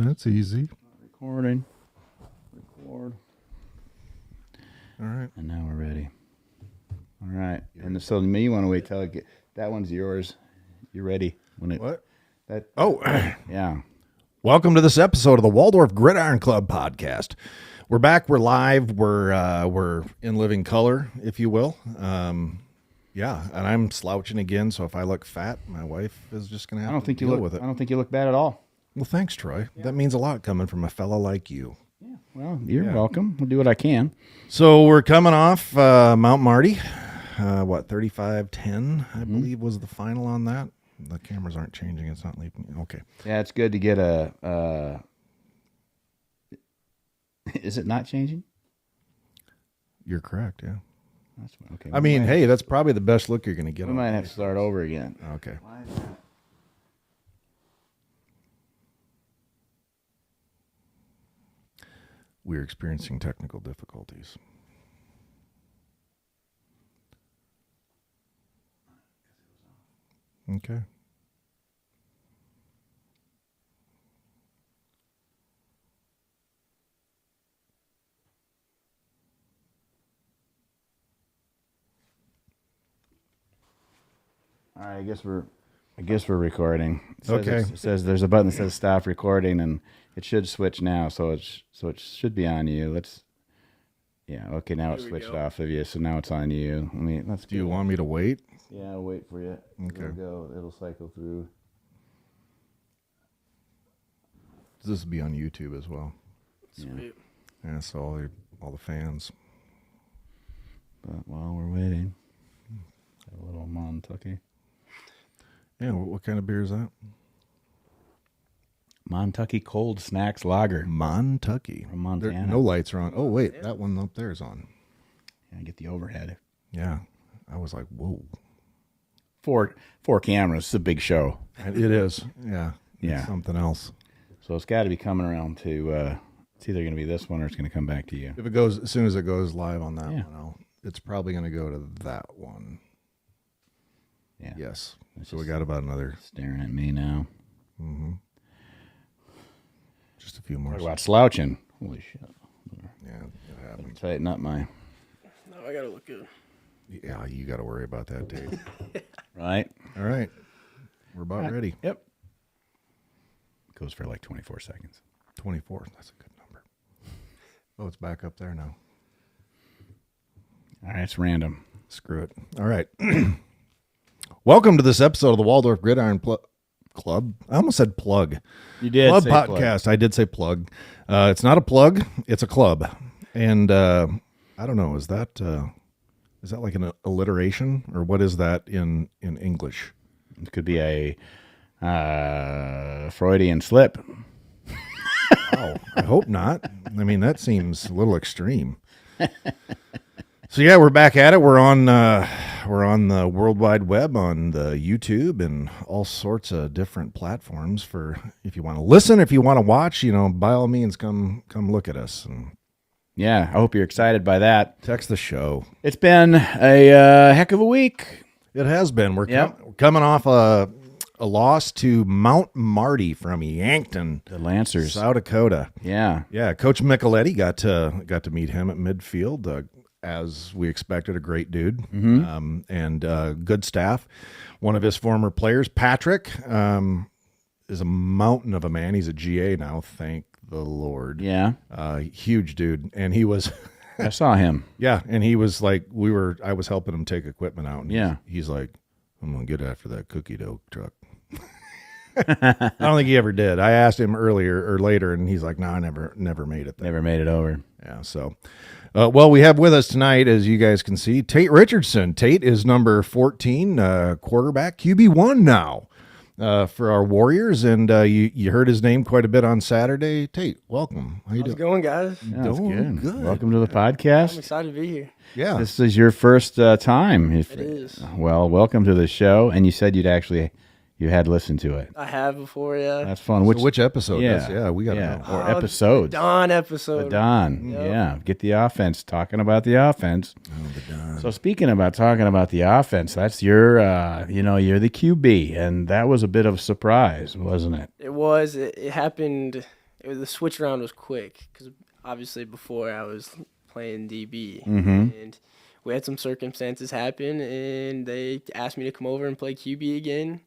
that's easy. Recording. Record. All right. And now we're ready. All right. And so you want to wait till that one's yours. You're ready when it. What? That. Oh, Yeah. welcome to this episode of the Waldorf Gridiron Club Podcast. We're back. We're live. We're in living color, if you will. Yeah, and I'm slouching again. So if I look fat, my wife is just gonna have to deal with it. I don't think you look bad at all. Well, thanks, Troy. Yeah. That means a lot coming from a fella like you. Yeah. Well, you're welcome. I'll do what I can. So we're coming off Mount Marty. 35-10, I believe, was the final on that. The cameras aren't changing. It's not leaving. Okay. Yeah, it's good to get a. Is it not changing? You're correct. Yeah. That's okay. I mean, hey, that's probably the best look you're going to get. We might have to start over again. Okay. Why is that? We're experiencing technical difficulties. Okay. All right, I guess we're recording. Okay. It says there's a button that says stop recording, and it should switch now. So it should be on you. Okay. Now it's switched off of you, so now it's on you. Do you want me to wait? Yeah, I'll wait for you. Okay. It'll cycle through. This will be on YouTube as well. Sweet. Yeah, so all the fans. But while we're waiting, a little Montucky. Yeah, what kind of beer is that? Montucky Cold Snacks Lager. Montucky. From Montana. No lights are on. Oh, wait, that one up there is on. Yeah, get the overhead. Yeah, I was like, whoa. Four cameras. It's a big show. It is. Yeah. Yeah. It's something else. So it's got to be coming around to. It's either going to be this one or it's going to come back to you. If it goes, as soon as it goes live on that Yeah. one, it's probably going to go to that one. Yeah. Yes. It's So we just got about another. staring at me now. Mm-hmm. Just a few more. Talk about slouching. Holy shit! Yeah, it happens. Tighten up my. No, I gotta look good. Yeah, you got to worry about that, Tate. Right. All right. We're about ready. Yep. Goes for like 24 seconds. 24. That's a good number. Oh, it's back up there now. All right, it's random. Screw it. All right. Welcome to this episode of the Waldorf Gridiron Club. I almost said plug. You did Club say podcast. plug. I did say plug. It's not a plug. It's a club. And I don't know. Is that like an alliteration, or what is that in English? It could be a Freudian slip. Oh, I hope not. I mean, that seems a little extreme. So yeah, we're back at it. We're on the World Wide Web, on the YouTube, and all sorts of different platforms. For if you want to listen, if you want to watch, by all means, come look at us and Yeah, I hope you're excited by that. text the show. It's been a heck of a week. It has been. We're Yep. coming off a loss to Mount Marty from Yankton, The Lancers. South Dakota. Yeah. Yeah, Coach Micheletti got to meet him at midfield. As we expected, a great dude, and good staff. One of his former players, Patrick, is a mountain of a man. He's a GA now, thank the Lord. Yeah. Huge dude, and he was, I saw him. yeah, and he was like, I was helping him take equipment out, and Yeah. he's like, I'm gonna get after that cookie dough truck. I don't think he ever did. I asked him earlier or later, and he's like, no, I never made it there. Never made it over. Yeah, so, well, we have with us tonight, as you guys can see, Tate Richardson. Tate is number 14, quarterback, QB1 now for our Warriors, and you heard his name quite a bit on Saturday. Tate, welcome. How you How's it doing? going, guys? Yeah, that's Doing good. good. Welcome to the I'm podcast. excited to be here. Yeah. This is your first time. It is. Well, welcome to the show. And you said you had listened to it. I have before, yeah. That's fun. So which episode? Yeah. Yeah, we got to know. Or Oh, episodes. Don episode. The Don. Yep. Yeah. Get the offense. Talking about the offense. Oh, the Don. So speaking about talking about the offense, that's your, you're the QB, and that was a bit of a surprise, wasn't it? It was. It happened the switch around was quick because obviously before I was playing DB, Mhm. and we had some circumstances happen, and they asked me to come over and play QB again,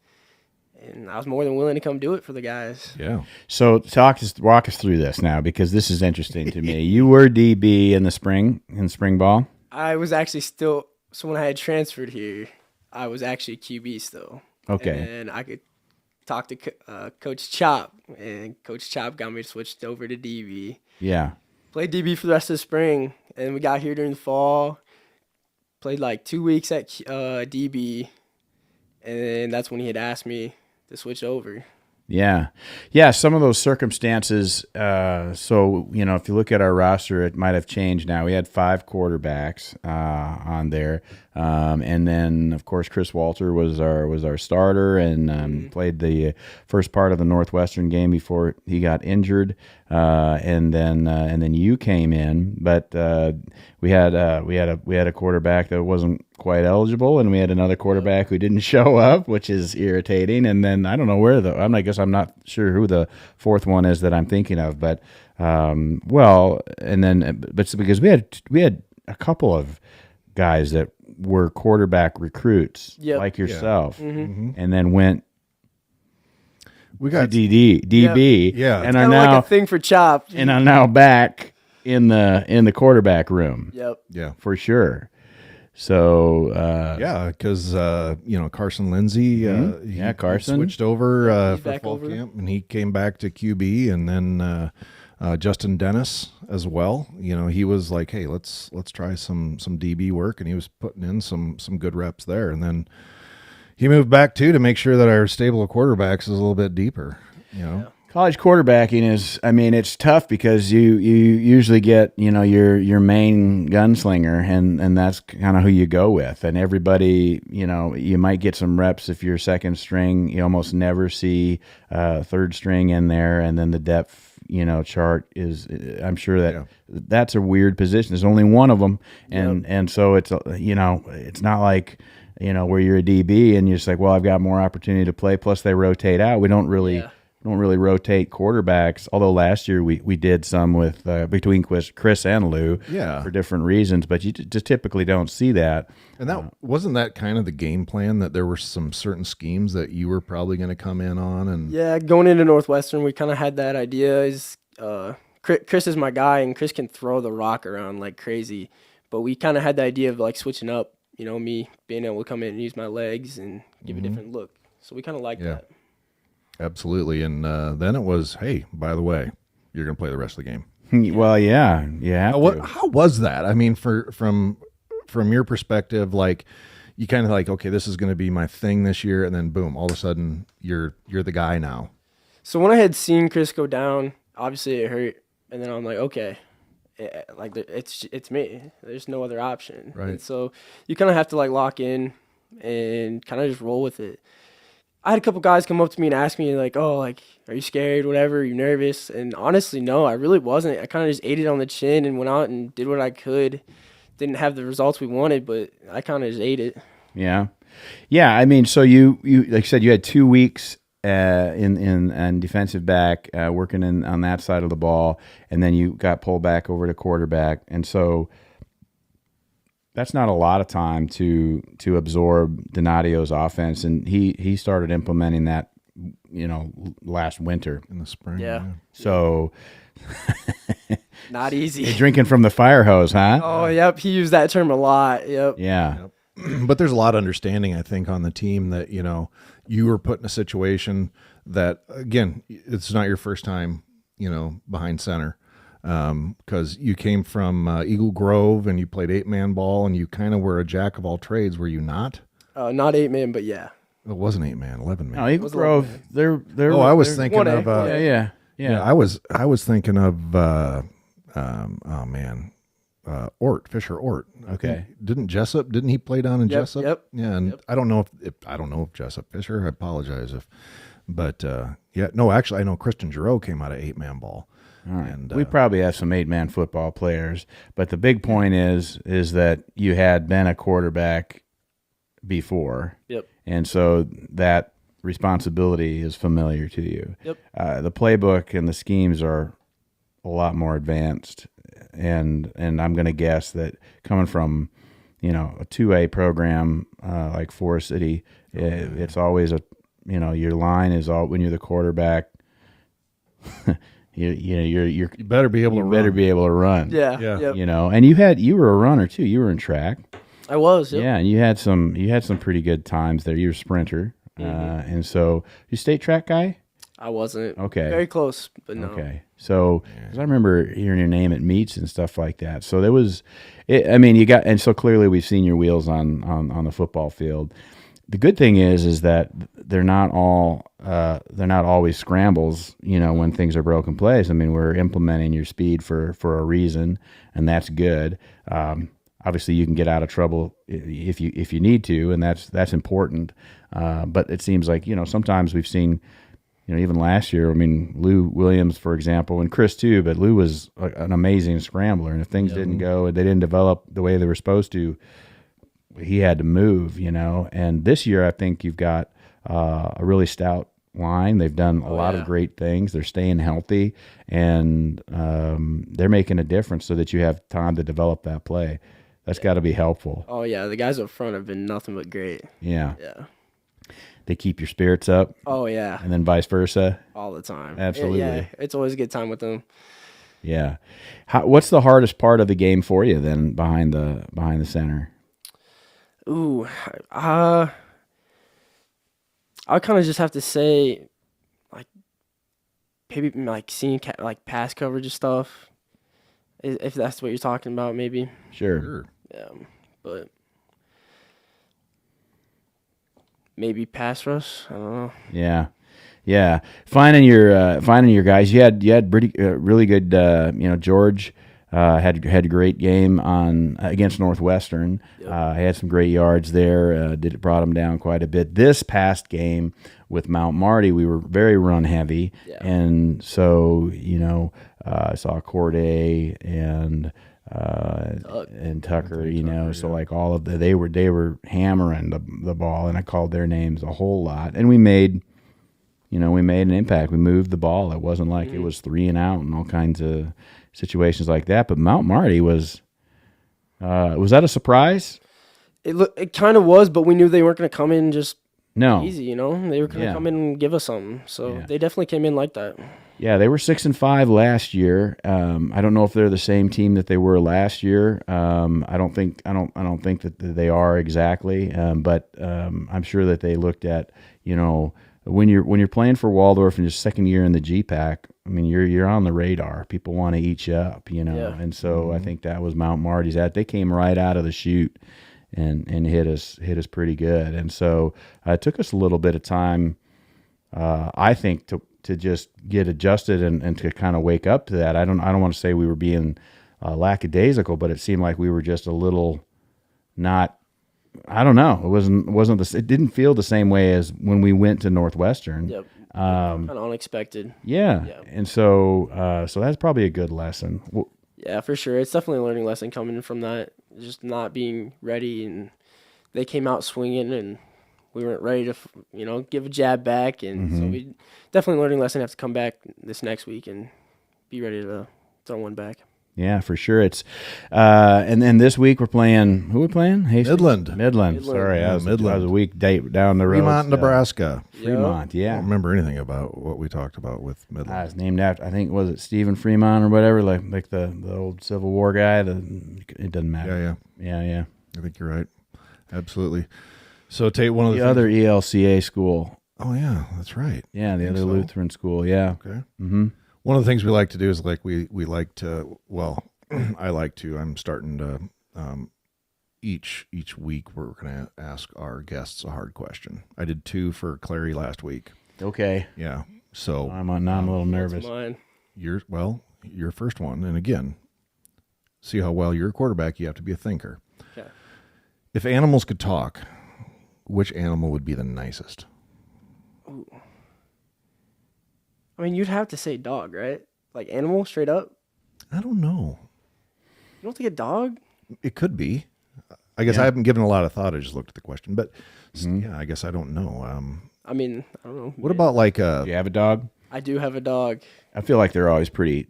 and I was more than willing to come do it for the guys. Yeah. So walk us through this now, because this is interesting to me. You were DB in spring ball. I was actually so when I had transferred here, I was actually QB still. Okay. And I could talk to Coach Chop, and Coach Chop got me switched over to DB. Yeah. Played DB for the rest of the spring, and we got here during the fall. Played like 2 weeks at DB, and that's when he had asked me to switch over. Yeah. Yeah, some of those circumstances, so, if you look at our roster, it might have changed now. We had 5 quarterbacks on there. And then, of course, Chris Walter was our starter and played the first part of the Northwestern game before he got injured. And then you came in, but we had a quarterback that wasn't quite eligible, and we had another quarterback who didn't show up, which is irritating. And then I don't know where I guess I'm not sure who the fourth one is that I'm thinking of, but it's because we had a couple of guys that were quarterback recruits like yourself, and then went. We got DB, Yeah. and Kind are of now like a thing for Chop. and are now back in the quarterback room. Yep. Yeah. For sure. So Yeah, because Carson Lindsay, he Carson switched over he's for back fall over. camp, and he came back to QB, and then Justin Dennis as well. He was like, "Hey, let's try some DB work," and he was putting in some good reps there, and then he moved back too to make sure that our stable of quarterbacks is a little bit deeper. college quarterbacking is, it's tough because you usually get, your main gunslinger, and that's kind of who you go with. And everybody, you might get some reps if you're second string. You almost never see third string in there. And then the depth, chart is, I'm sure that that's a weird position. There's only one of them. And so it's, it's not like, where you're a DB and you're just like, well, I've got more opportunity to play. Plus they rotate out. We don't really rotate quarterbacks. Although last year we did some with between Chris and Lou for different reasons, but you just typically don't see that. And that wasn't that kind of the game plan, that there were some certain schemes that you were probably going to come in on. And going into Northwestern, we kind of had that idea. Is Chris is my guy, and Chris can throw the rock around like crazy. But we kind of had the idea of like switching up. Me being able to come in and use my legs and give a different look. So we kind of like that. Absolutely. And then it was, hey, by the way, you're going to play the rest of the game. Well, yeah. How was that? I mean, from your perspective, like you kind of like, okay, this is going to be my thing this year, and then boom, all of a sudden you're the guy now. So when I had seen Chris go down, obviously it hurt, and then I'm like, okay, it's me. There's no other option. Right. And so you kind of have to like lock in and kind of just roll with it. I had a couple guys come up to me and ask me like, oh, like, are you scared, whatever, are you nervous? And honestly, no, I really wasn't. I kind of just ate it on the chin and went out and did what I could. Didn't have the results we wanted, but I kind of just ate it. Yeah. So you like I said, you had 2 weeks in defensive back, working on that side of the ball, and then you got pulled back over to quarterback, and so that's not a lot of time to absorb Donatio's offense, and he started implementing that, last winter In the spring. Yeah. So Not easy. you're drinking from the fire hose, huh? Oh, yep. He used that term a lot. Yep. Yeah. But there's a lot of understanding, I think, on the team that, you were put in a situation that, again, it's not your first time, behind center. Because you came from Eagle Grove and you played 8-man ball, and you kind of were a jack of all trades, were you not? Not 8-man, but yeah. It wasn't 8-man, 11-man. No, Eagle Grove. They're. I was thinking of. 1A. Yeah. I was thinking of. Fisher Ort. Okay. Didn't he play down in Yep, Jessup? yep, Yeah, and yep. I don't know if Jessup Fisher. I apologize actually I know Christian Giroux came out of 8-man ball. All right. And we probably have some 8-man football players, but the big point is that you had been a quarterback before. Yep. And so that responsibility is familiar to you. Yep. The playbook and the schemes are a lot more advanced, and I'm going to guess that coming from, you know, a 2A program like Forest City, it's always a, you know, your line is all when you're the quarterback. You better be able to run. be able to run. Yeah. Yeah. Yep. You know, and you were a runner too. You were in track. I was. Yep. Yeah, and you had some pretty good times there. You were a sprinter, and so you state track guy. I wasn't. Okay. Very close, but no. Okay, so 'cause I remember hearing your name at meets and stuff like that. So there was, I mean, you got, and so clearly we've seen your wheels on the football field. The good thing is that they're not always scrambles. You know, when things are broken plays. I mean, we're implementing your speed for a reason, and that's good. Obviously, you can get out of trouble if you need to, and that's important. But it seems like, you know, sometimes we've seen, you know, even last year. I mean, Lou Williams, for example, and Chris too. But Lou was an amazing scrambler, and if things didn't go and they didn't develop the way they were supposed to, he had to move. You know, and this year I think you've got a really stout line. They've done a lot of great things. They're staying healthy, and they're making a difference so that you have time to develop that play. That's got to be helpful. Oh yeah, the guys up front have been nothing but great. Yeah. Yeah. They keep your spirits up, Oh yeah, and then vice versa. all the time. Absolutely. Yeah, it's always a good time with them. Yeah. What's the hardest part of the game for you then behind the center? Ooh, I kind of just have to say, like, maybe like seeing like pass coverage and stuff, if that's what you're talking about, maybe. Sure. Yeah, but maybe pass rush. I don't know. Yeah. Finding your guys. You had pretty really good. You know, George had a great game against Northwestern. Yep. He had some great yards there. Brought him down quite a bit. This past game with Mount Marty, we were very run heavy, and so, you know, I saw Corday and Tucker, you know, so like all of they were hammering the ball, and I called their names a whole lot, and we made an impact. We moved the ball. It wasn't like it was 3 and out and all kinds of situations like that. But Mount Marty was that a surprise? It kind of was, but we knew they weren't going to come in just No. easy. You know, they were going to come in and give us something. So they definitely came in like that. Yeah, they were 6-5 last year. I don't know if they're the same team that they were last year. I don't think that they are exactly. But I'm sure that they looked at, you know, when you're playing for Waldorf in your second year in the GPAC. I mean, you're on the radar. People want to eat you up, you know. Yeah. And so I think that was Mount Marty's. They came right out of the chute and hit us pretty good. And so it took us a little bit of time, I think, to just get adjusted and to kind of wake up to that. I don't want to say we were being lackadaisical, but it seemed like we were just a little not. I don't know. It didn't feel the same way as when we went to Northwestern. Yep. Kind of unexpected. Yeah. And so that's probably a good lesson. Yeah, for sure. It's definitely a learning lesson coming from that. Just not being ready, and they came out swinging, and we weren't ready to, you know, give a jab back, and so we definitely learning lesson. Have to come back this next week and be ready to throw one back. Yeah, for sure. It's and then this week we're playing. Who are we playing? Midland. Sorry, I was Midland. a week date down the road. Fremont, Nebraska. Fremont. I Yeah. don't remember anything about what we talked about with Midland. It's named after, I think, was it Stephen Fremont or whatever, like the old Civil War guy. It doesn't matter. Yeah. I think you're right. Absolutely. So Tate, one of The other ELCA school. Oh yeah, that's right. Yeah, the other so. Lutheran school. Yeah. Okay. Mm-hmm. One of the things we like to do is we like to, well, I like to. I'm starting to each week we're going to ask our guests a hard question. I did 2 for Clary last week. Okay. Yeah. So I'm a little nervous. That's mine. Your first one, and again, see how well you're a quarterback. You have to be a thinker. Okay. If animals could talk, which animal would be the nicest? Ooh. I mean, you'd have to say dog, right? Like animal, straight up. I don't know. You don't think a dog? It could be. I guess I haven't given a lot of thought. I just looked at the question, but yeah, I guess I don't know. I mean, I don't know. What about like Do you have a dog? I do have a dog. I feel like they're always pretty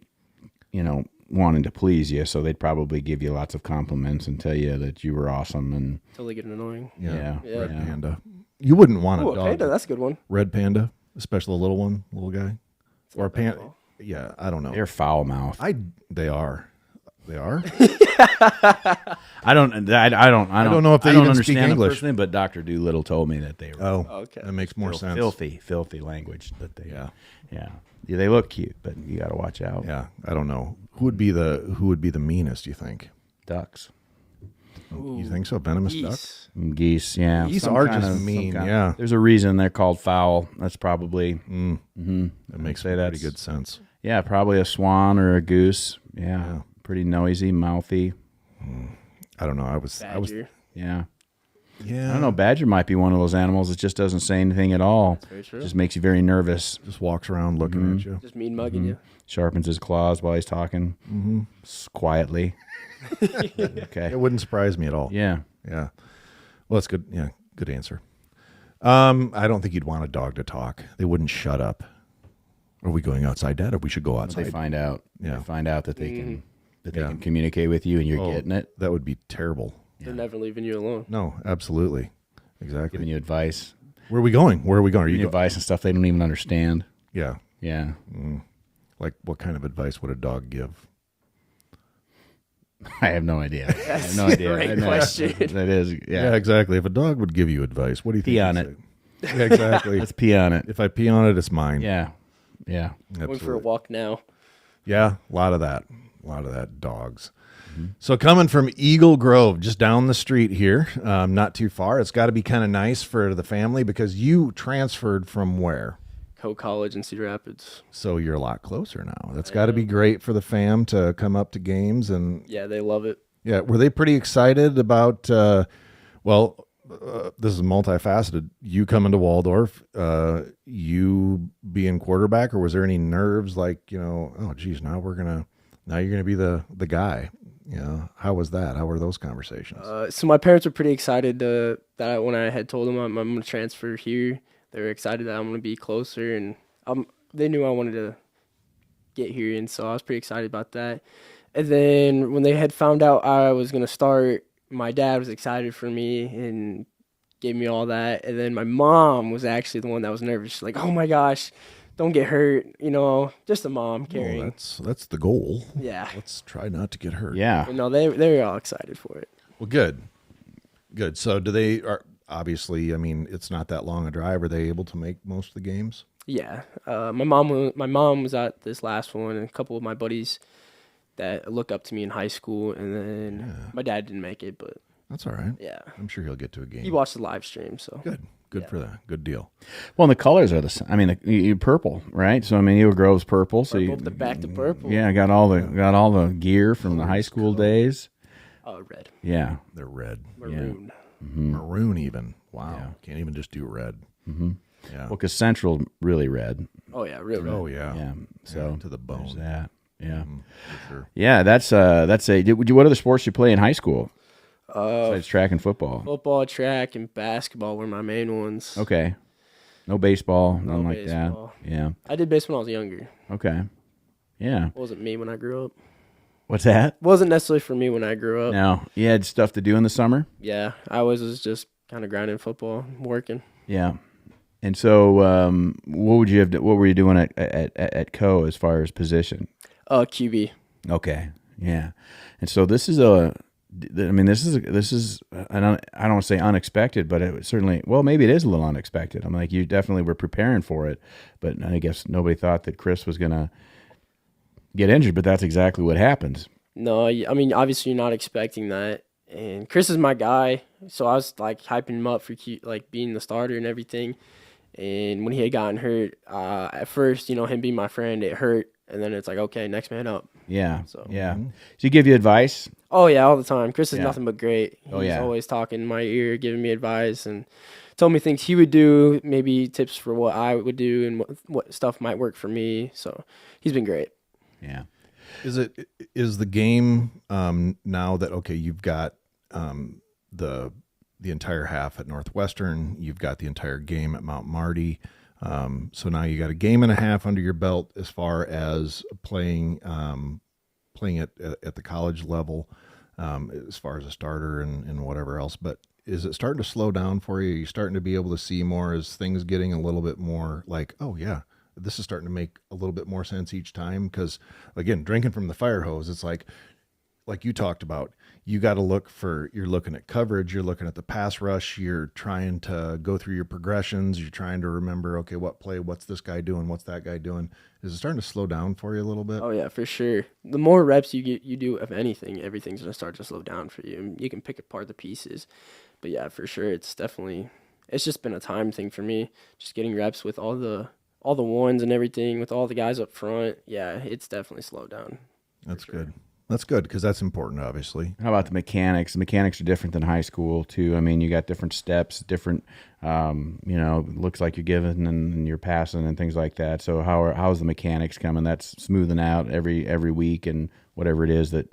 wanting to please you, so they'd probably give you lots of compliments and tell you that you were awesome. And Until they get annoying. yeah. Red panda. You wouldn't want Ooh, a a dog. panda, that's a good one. Red panda, especially the little one, little guy, or a not bad at panda. all. Yeah, I don't know. they're foul mouthed. They are. They are. I don't know if they I don't even speak understand them English. personally, but Dr. Doolittle told me that they were Oh, Okay. that makes more sense. filthy language that they Yeah. yeah. They look cute, but you got to watch out. Yeah, I don't know who would be the meanest. You think? Ducks, You think so? Venomous duck? Geese. and geese, yeah. Geese Some are kind just of- some mean, kind of- yeah. There's a reason they're called foul. That's probably That makes say pretty that's- good sense. yeah, probably a swan or a goose. Yeah, pretty noisy, mouthy. I don't know. I was. Badger. Yeah. Yeah. I don't know. Badger might be one of those animals that just doesn't say anything at all. Very true. Just makes you very nervous. Just walks around looking at you. Just mean mugging you. Sharpens his claws while he's talking quietly. Okay. It wouldn't surprise me at all. Yeah. Yeah. Well, that's good. Yeah, good answer. I don't think you'd want a dog to talk. They wouldn't shut up. Are we going outside, Dad? Or we should go They outside? find out. Yeah. They find out that they can they Yeah. can communicate with you and you're Oh, getting it, That would be terrible. They're never leaving you alone. No, absolutely. Exactly. giving you advice. Where are we going? Where are we going? Are Giving you you advice and stuff they don't even understand. Yeah. Yeah. Like, what kind of advice would a dog give? I have no idea. I have no idea. great I know. question. That is, Yeah, exactly. If a dog would give you advice, what do you think? Pee on you'd it. say? Yeah, exactly. Let's pee on it. If I pee on it, it's mine. Yeah. Yeah. Going for a Absolutely. walk now. Yeah, a lot of that. A lot of that, dogs. So coming from Eagle Grove, just down the street here, not too far. It's got to be kind of nice for the family because you transferred from where? Co-college in Cedar Rapids. So you're a lot closer now. That's got to be great for the fam to come up to games. And Yeah, they love it. yeah, were they pretty excited about, this is multifaceted. You coming to Waldorf, you being quarterback, or was there any nerves like, oh geez, now you're going to be the guy. How was that? How were those conversations? So my parents were pretty excited when I had told them I'm going to transfer here. They were excited that I'm going to be closer, and they knew I wanted to get here, and so I was pretty excited about that. And then when they had found out I was going to start, my dad was excited for me and gave me all that. And then my mom was actually the one that was nervous. She's like, "Oh my gosh, don't get hurt." Just a mom caring. That's the goal. Yeah. Let's try not to get hurt. Yeah. But no, they were all excited for it. Well, good. So obviously, I mean, it's not that long a drive. Are they able to make most of the games? Yeah, my mom was at this last one, and a couple of my buddies that look up to me in high school, and then my dad didn't make it, but That's all right. yeah, I'm sure he'll get to a game. he watched the live stream, so Good for that. Good deal. Well, and the colors are the same. I mean, you purple, right? So I mean, Eagle Grove's purple. So purple, the back to purple. yeah, got all the gear from the high school days. Red, Yeah. They're red. maroon. Maroon even. Wow. Can't even just do red. Mm-hmm. Yeah. Well, because Central really red. Oh yeah, real red. Oh, yeah. Yeah. So to the bone. there's that. Yeah. For sure. Yeah. That's what other sports you play in high school? Besides track and football. Football, track, and basketball were my main ones. Okay. No baseball. Nothing like baseball. that. Yeah. I did baseball when I was younger. Okay. Yeah. It wasn't me when I grew up. What's that? Wasn't necessarily for me when I grew up. No. You had stuff to do in the summer? Yeah, I was just kind of grinding football, working. Yeah. And so, what were you doing at Co as far as position? QB. Okay. Yeah. And so this is I don't want to say unexpected, but it was certainly, well, maybe it is a little unexpected. I'm like, you definitely were preparing for it, but I guess nobody thought that Chris was going to get injured, but that's exactly what happened. No, I mean, obviously you're not expecting that. And Chris is my guy, so I was like hyping him up for being the starter and everything. And when he had gotten hurt, at first, him being my friend, it hurt. And then it's like, okay, next man up. Yeah. So- Yeah. So he give you advice? Oh, yeah, all the time. Chris is Yeah. nothing but great. He's Oh, yeah. always talking in my ear, giving me advice, and told me things he would do, maybe tips for what I would do and what stuff might work for me. So he's been great. Yeah. Is the game now that you've got the entire half at Northwestern, you've got the entire game at Mount Marty, so now you got a game and a half under your belt as far as playing playing at the college level, as far as a starter and whatever else. But is it starting to slow down for you? Are you starting to be able to see more as things getting a little bit more like, oh yeah, this is starting to make a little bit more sense each time? Because again, drinking from the fire hose, it's like you talked about, you got to you're looking at coverage, you're looking at the pass rush, you're trying to go through your progressions, you're trying to remember, okay, what play, what's this guy doing, what's that guy doing? Is it starting to slow down for you a little bit? Oh yeah, for sure. The more reps you do of anything, everything's gonna start to slow down for you. And you can pick apart the pieces, but yeah, for sure, it's just been a time thing for me. Just getting reps with all the ones and everything, with all the guys up front. Yeah, it's definitely slowed down. That's good. That's good because that's important, obviously. How about the mechanics? The mechanics are different than high school too. I mean, you got different steps, different, looks like you're giving and you're passing and things like that. So how's the mechanics coming? That's smoothing out every week and whatever it is that,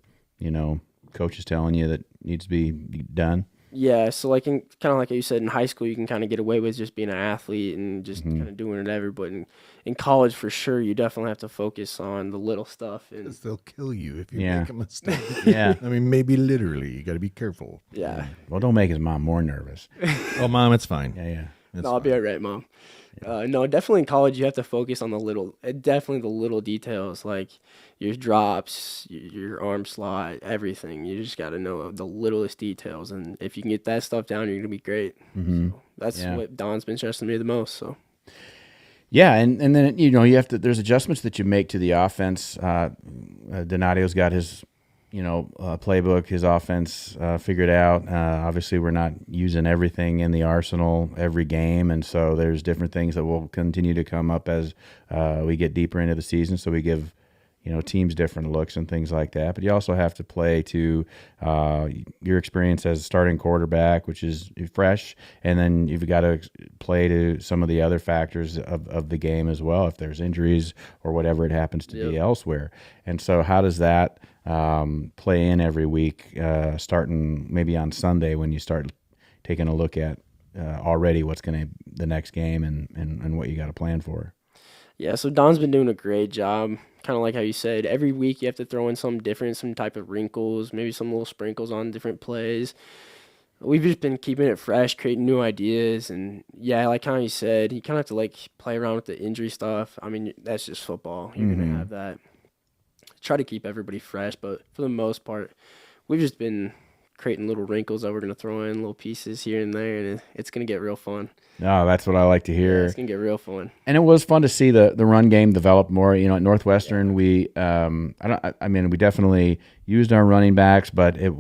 coach is telling you that needs to be done. Yeah, so like kind of like you said, in high school, you can kind of get away with just being an athlete and just kind of doing whatever. But in college, for sure, you definitely have to focus on the little stuff. And they'll kill you if you make a mistake. Yeah. I mean, maybe literally. You got to be careful. yeah. Well, don't make his mom more nervous. Oh, Mom, it's fine. Yeah. No, I'll be all right, Mom. No, definitely in college, you have to focus on the little details, like your drops, your arm slot, everything. You just got to know the littlest details. And if you can get that stuff down, you're going to be great. Mm-hmm. So that's what Don's been stressing me the most. So. Yeah, and then you have to. There's adjustments that you make to the offense. Donatio's got his, playbook, his offense figured out. Obviously, we're not using everything in the arsenal every game, and so there's different things that will continue to come up as we get deeper into the season. So we give teams different looks and things like that. But you also have to play to your experience as a starting quarterback, which is fresh, and then you've got to play to some of the other factors of the game as well, if there's injuries or whatever it happens to be elsewhere. And so how does that play in every week, starting maybe on Sunday when you start taking a look at already what's going to the next game and what you got to plan for? Yeah, so Don's been doing a great job. Kind of like how you said, every week you have to throw in something different, some type of wrinkles, maybe some little sprinkles on different plays. We've just been keeping it fresh, creating new ideas. And yeah, like how you said, you kind of have to play around with the injury stuff. I mean, that's just football. You're going to have that. Try to keep everybody fresh, but for the most part, we've just been creating little wrinkles that we're going to throw in, little pieces here and there, and it's going to get real fun. No, that's what I like to hear. Yeah, it's going to get real fun. And it was fun to see the run game develop more. At Northwestern, we we definitely used our running backs, but it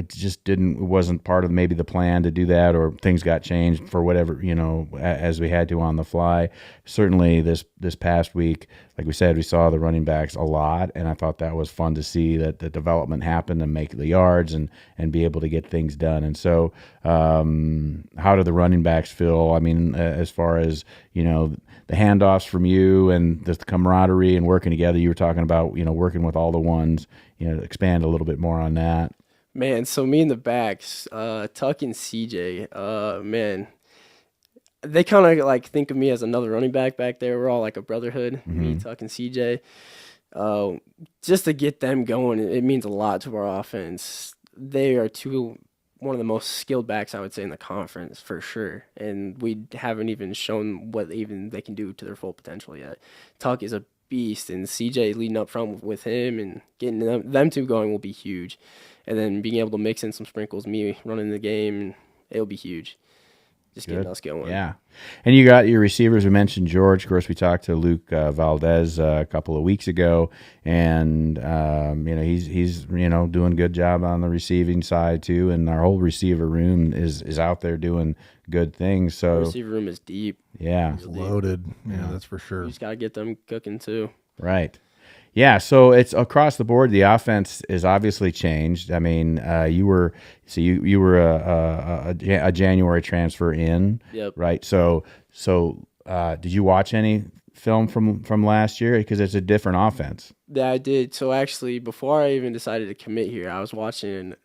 just wasn't part of maybe the plan to do that, or things got changed for whatever, as we had to on the fly. Certainly this past week, like we said, we saw the running backs a lot, and I thought that was fun to see that the development happened and make the yards and be able to get things done. And so how do the running backs feel? I mean, as far as, the handoffs from you and the camaraderie and working together, you were talking about, working with all the ones, expand a little bit more on that. Man, so me and the backs, Tuck and CJ, man, they kind of think of me as another running back there. We're all like a brotherhood, me, Tuck, and CJ. Just to get them going, it means a lot to our offense. They are one of the most skilled backs, I would say, in the conference for sure. And we haven't even shown what even they can do to their full potential yet. Tuck is a beast, and CJ leading up front with him and getting them two going will be huge. And then being able to mix in some sprinkles, me running the game, it'll be huge. Just getting us going. Yeah. And you got your receivers. We mentioned George. Of course, we talked to Luke Valdez a couple of weeks ago, and he's doing a good job on the receiving side too. And our whole receiver room is out there doing good things. So the receiver room is deep. Yeah, it's loaded. Yeah, that's for sure. You just got to get them cooking too. Right. Yeah, so it's across the board. The offense is obviously changed. I mean, you were a January transfer in, yep. Right? So did you watch any film from last year? Because it's a different offense. Yeah, I did. So actually, before I even decided to commit here, I was watching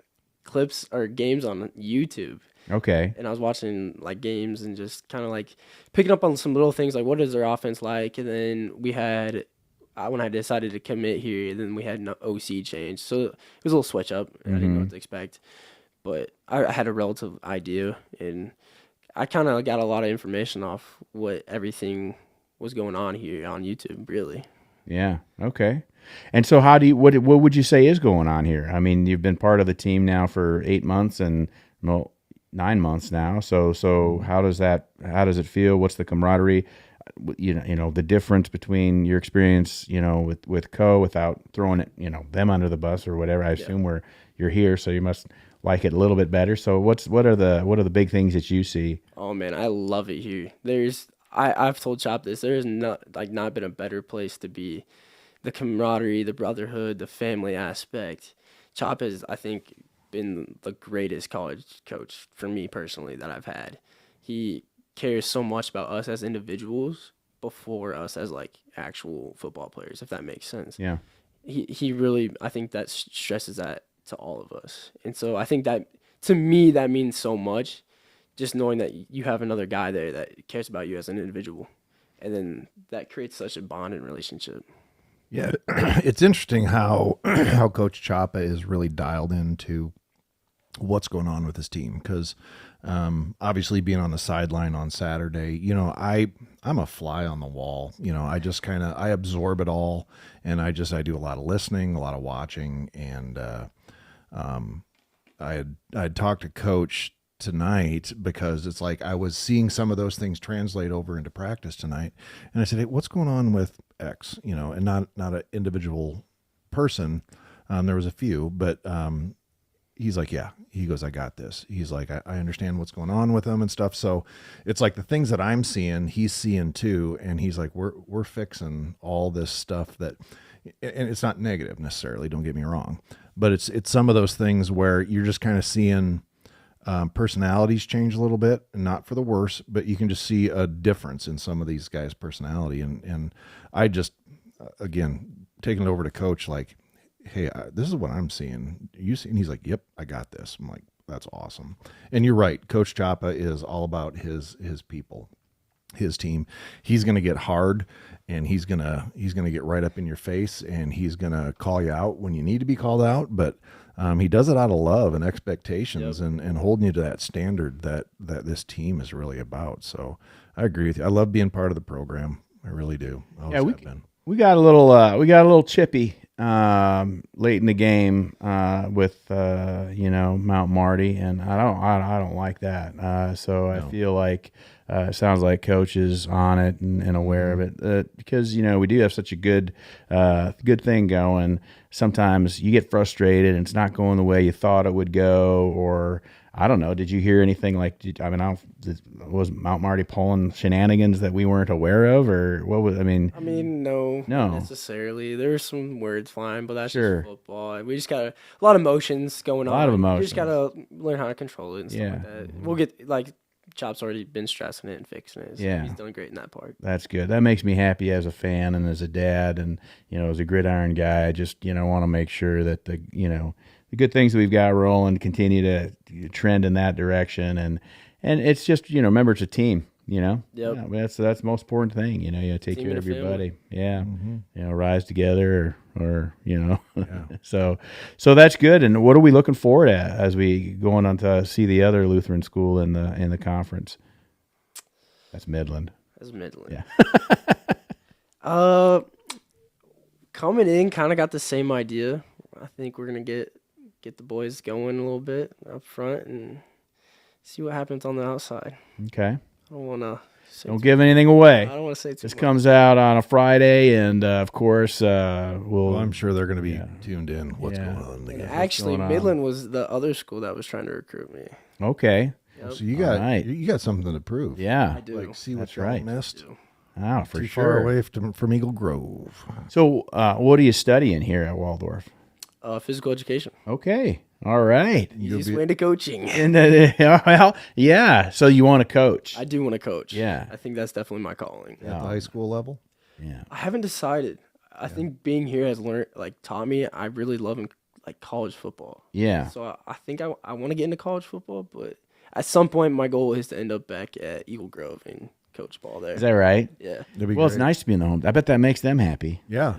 clips or games on YouTube. Okay. And I was watching games and just kind of picking up on some little things, like what is their offense like, and then we had when I decided to commit here, then we had an OC change, so it was a little switch up. I didn't know what to expect, but I had a relative idea, and I kind of got a lot of information off what everything was going on here on YouTube, really. Yeah. Okay. And so what would you say is going on here? I mean, you've been part of the team now for 8 months and 9 months now. So how does it feel? What's the camaraderie? The difference between your experience, with Co without throwing it, them under the bus or whatever. I assume you're here, so you must like it a little bit better. So what are the big things that you see? Oh man, I love it here. I've told Chop this. There is not been a better place to be. The camaraderie, the brotherhood, the family aspect. Chop has, I think, been the greatest college coach for me personally that I've had. He cares so much about us as individuals before us as like actual football players, if that makes sense. Yeah. He really, I think that stresses that to all of us. And so I think that, to me, that means so much, just knowing that you have another guy there that cares about you as an individual. And then that creates such a bond and relationship. Yeah, it's interesting how Coach Chapa is really dialed into what's going on with his team, because obviously being on the sideline on Saturday, I'm a fly on the wall. I just I absorb it all, and I do a lot of listening, a lot of watching, and I had talked to Coach tonight because it's like I was seeing some of those things translate over into practice tonight, and I said, hey, what's going on with X? And not an individual person. There was a few, but he's like, yeah. He goes, I got this. He's like, I understand what's going on with him and stuff. So it's like the things that I'm seeing, he's seeing too, and he's like, we're fixing all this stuff that, and it's not negative necessarily. Don't get me wrong, but it's some of those things where you're just kind of seeing. Personalities change a little bit, not for the worse, but you can just see a difference in some of these guys' personality. And I just, again, taking it over to Coach, like, hey, this is what I'm seeing. You see? And he's like, yep, I got this. I'm like, that's awesome. And you're right. Coach Chapa is all about his people, his team. He's going to get hard, and he's going to get right up in your face, and he's going to call you out when you need to be called out. But he does it out of love and expectations, and holding you to that standard that this team is really about. So I agree with you. I love being part of the program. I really do. We got a little chippy late in the game with Mount Marty, and I don't like that. So I feel like it sounds like Coach is on it and aware of it, because we do have such a good thing going. Sometimes you get frustrated and it's not going the way you thought it would go, or I don't know. Did you hear anything was Mount Marty pulling shenanigans that we weren't aware of, or what was? No, not necessarily. There's some words flying, but that's just football. We just got a lot of emotions going on. A lot of emotions. We just gotta learn how to control it and stuff like that. We'll get Chop's already been stressing it and fixing it. So he's done great in that part. That's good. That makes me happy as a fan and as a dad, and as a gridiron guy. I just want to make sure that the good things that we've got rolling continue to trend in that direction, and it's just remember, it's a team. Yep. That's the most important thing. You take care of your buddy. Yeah. Mm-hmm. Rise together or Yeah. So that's good. And what are we looking forward to as we going on to see the other Lutheran school in the conference? That's Midland. Yeah. Coming in, kind of got the same idea. I think we're gonna get the boys going a little bit up front and see what happens on the outside. Okay. I don't want to don't give anything away. I don't want to say too This much. comes out on a Friday, and of course, well, I'm sure they're going to be tuned in. What's going on? And actually, Midland was the other school that was trying to recruit me. Okay. Yep. So you got something to prove. Yeah. I do. Like, see what That's y'all right. missed. Oh, for Too sure. far away from Eagle Grove. So, what are you studying here at Waldorf? Physical education. Okay. All right. Easiest way to coaching. And well, yeah. So you want to coach? I do want to coach. Yeah. I think that's definitely my calling. At the high school level? Yeah. I haven't decided. I think being here has taught me I really love college football. Yeah. So I think I want to get into college football, but at some point my goal is to end up back at Eagle Grove and coach ball there. Is that right? Yeah. That'd be Well, it's great. nice to be in the home. I bet that makes them happy. Yeah.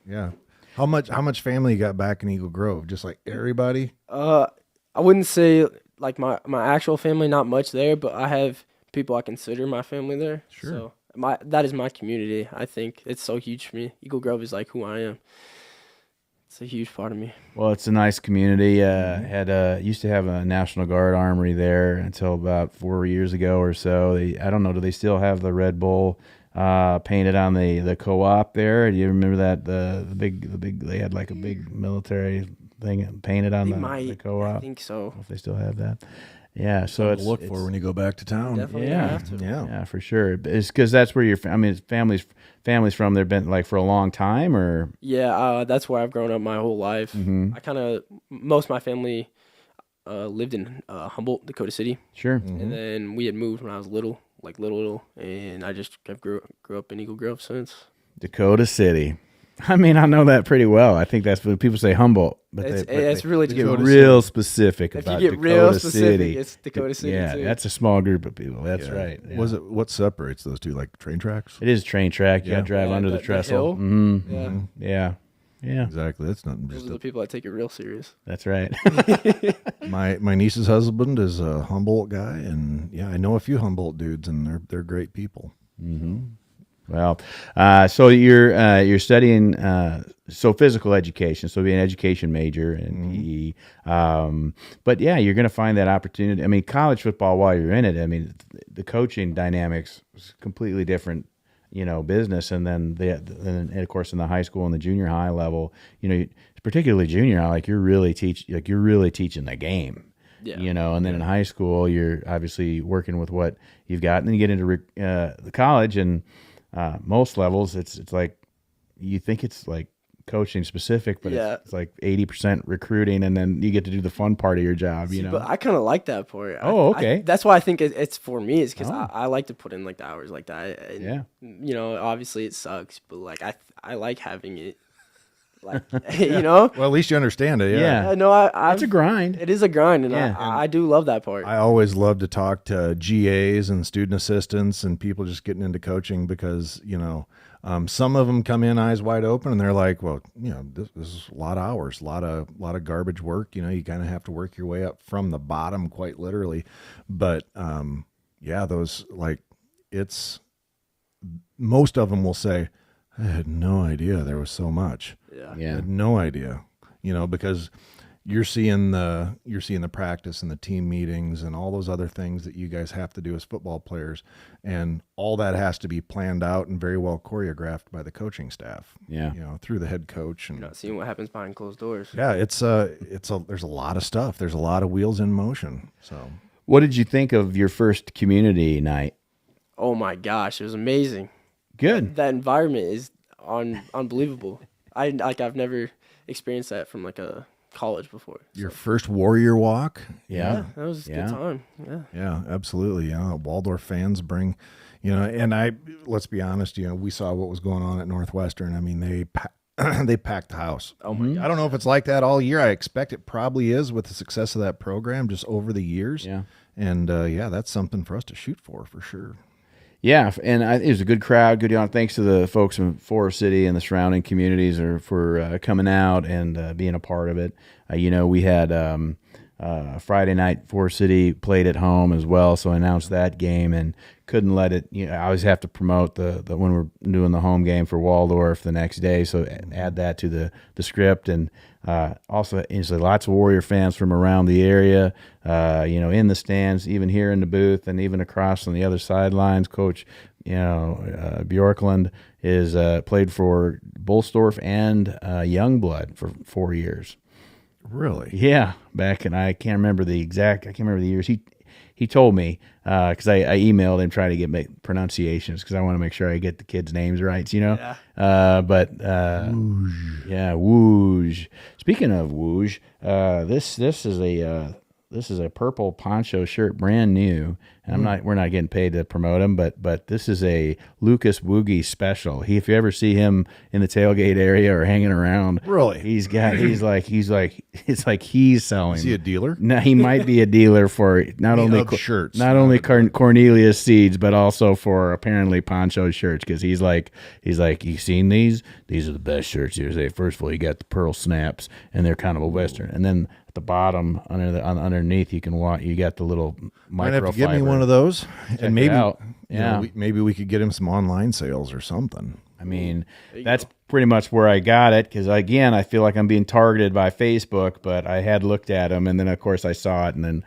Yeah. How much family you got back in Eagle Grove? Just like everybody? I wouldn't say like my actual family, not much there, but I have people I consider my family there. Sure. So that is my community. I think it's so huge for me. Eagle Grove is like who I am. It's a huge part of me. Well, it's a nice community. Used to have a National Guard armory there until about 4 years ago or so. I don't know. Do they still have the Red Bull painted on the co-op there? Do you remember that the big? They had like a big military thing painted on the co-op. I think so. I don't know if they still have that. Yeah, so it's look for when you go back to town. Definitely Yeah. have to. Yeah. for sure. It's because that's where family's from. They've been like for a long time, or Yeah, that's where I've grown up my whole life. Mm-hmm. I kind of most of my family lived in Humboldt, Dakota City, sure. and then we had moved when I was little, and I just grew up in Eagle Grove since. Dakota City. I mean, I know that pretty well. I think that's when people say Humboldt, but It's really they just get real specific if about you get Dakota real specific, City. it's Dakota City. Yeah, too. that's a small group of people. That's Yeah. right. Yeah. What separates those two? Like train tracks? It is a train track. You got to drive Yeah, under the the trestle. hill. Mm-hmm. Yeah. Yeah, Exactly. That's not Those just are the people that take it real serious. that's right. my niece's husband is a Humboldt guy, and yeah, I know a few Humboldt dudes, and they're great people. Well, so you're studying physical education, so be an education major in PE. But yeah, you're going to find that opportunity. I mean, college football while you're in it. I mean, the coaching dynamics is completely different, business, and then and of course in the high school and the junior high level, particularly junior high, like you're really teaching the game. Yeah. And then in high school, you're obviously working with what you've got, and then you get into the college, and most levels, it's like you think it's like coaching specific, but Yeah. it's like 80% recruiting, and then you get to do the fun part of your job. But I kind of like that part. Oh, okay. That's why I think it's for me. Is because I like to put in like the hours like that. And, Yeah. Obviously it sucks, but like I like having it. Like Well, at least you understand it. Yeah. I know It's a grind. It is a grind, and Yeah. I do love that part. I always love to talk to GAs and student assistants and people just getting into coaching because, some of them come in eyes wide open and they're like, well, this is a lot of hours, a lot of garbage work. You kind of have to work your way up from the bottom, quite literally. But, those most of them will say, I had no idea there was so much. I Yeah. had no idea, because you're seeing the practice and the team meetings and all those other things that you guys have to do as football players, and all that has to be planned out and very well choreographed by the coaching staff. Yeah. Through the head coach and Not seeing what happens behind closed doors. yeah, there's a lot of stuff. There's a lot of wheels in motion. So What did you think of your first community night? Oh my gosh, it was amazing. Good. That environment is unbelievable. I've never experienced that from like a college before. your first Warrior walk, Yeah. That was a Yeah. good time. Yeah. yeah, absolutely. Yeah, Waldorf fans bring, and let's be honest, we saw what was going on at Northwestern. I mean, they packed the house. Oh my god. I don't know if it's like that all year. I expect it probably is with the success of that program just over the years. Yeah. And that's something for us to shoot for sure. Yeah, and it was a good crowd. Good, thanks to the folks in Forest City and the surrounding communities for coming out and being a part of it. We had Friday night Forest City played at home as well, so I announced that game and couldn't let it. I always have to promote the when we're doing the home game for Waldorf the next day, so add that to the script. And also, lots of Warrior fans from around the area, in the stands, even here in the booth, and even across on the other sidelines. Coach, Bjorkland is played for Bullstorf and Youngblood for 4 years. Really? Yeah, back, and I can't remember the years. He told me because I emailed him trying to get pronunciations because I want to make sure I get the kids' names right. Yeah. Yeah, Wooge. Speaking of Wooge, this is a purple poncho shirt, brand new, And we're not getting paid to promote him, but this is a Lucas Woogie special. If you ever see him in the tailgate area or hanging around, Really? he's like it's like he's selling. Is he a dealer? No, he might be a dealer for not only shirts, not only Cornelius seeds, but also for apparently Poncho shirts. Because he's like, you seen these? These are the best shirts here. First of all, you got the pearl snaps, and they're kind of a western, and then at the bottom underneath you got the little Might microfiber. have to give me one of those, and maybe it out. you know, maybe we could get him some online sales or something. I mean, that's pretty much where I got it because, again, I feel like I'm being targeted by Facebook, but I had looked at them, and then, of course, I saw it, and then,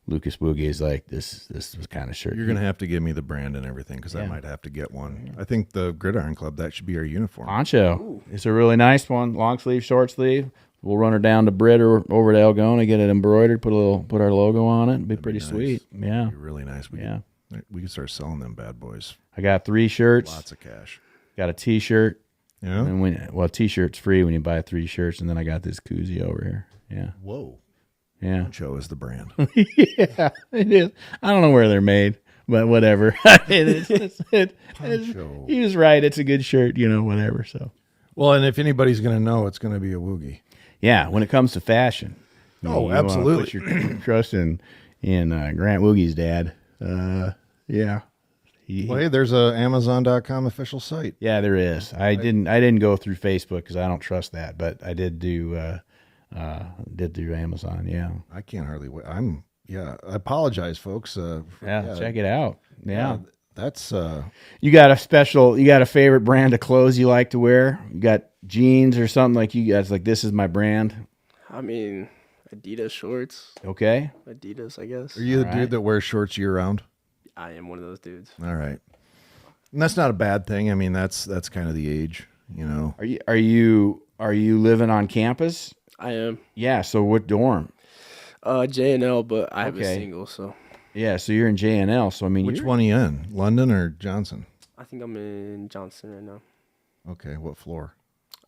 Lucas Woogie is like, this was kind of shirt. You're going to have to give me the brand and everything because I might have to get one. I think the Gridiron Club, that should be our uniform. Poncho. Ooh. It's a really nice one. Long sleeve, short sleeve. We'll run her down to Britt or over to Algona, get it embroidered, put our logo on it. It'd be pretty sweet. Yeah. It'd be really nice. We could start selling them bad boys. I got 3 shirts. Lots of cash. Got a T-shirt. Yeah. And T-shirt's free when you buy 3 shirts, and then I got this koozie over here. Yeah. Whoa. Yeah. Poncho is the brand. Yeah, it is. I don't know where they're made, but whatever. He was right. It's a good shirt, whatever. So. Well, and if anybody's going to know, it's going to be a Woogie. Yeah, when it comes to fashion. Oh, absolutely. Put your trust in Grant Woogie's dad. Yeah. Well, hey, there's a Amazon.com official site. Yeah, there is. I didn't go through Facebook because I don't trust that, but I did do Amazon. Yeah. I can't hardly wait. I apologize, folks. Check it out. Yeah. That's You got a favorite brand of clothes you like to wear? You got jeans or something like you guys like, this is my brand? I mean, Adidas shorts. Okay. Adidas, I guess. Are you the dude that wears shorts year round? I am one of those dudes. All right. And that's not a bad thing. I mean, that's kind of the age, Are you living on campus? I am. Yeah, so what dorm? J&L, but I have a single, so. Yeah, so you're in J&L. So I mean, which one are you in? London or Johnson? I think I'm in Johnson right now. Okay, what floor?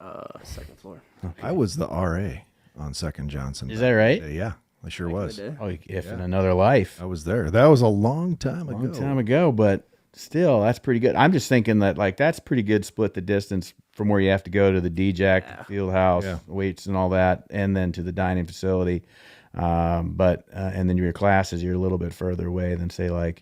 2nd floor. Okay. I was the RA on 2nd Johnson. Is that right? Yeah, I sure was. Oh, if in another life. I was there. That was a long time ago. Long time ago, but still, that's pretty good. I'm just thinking that, that's pretty good split the distance from where you have to go to the DJAC field house, weights and all that, and then to the dining facility. And then your classes, you're a little bit further away than, say, I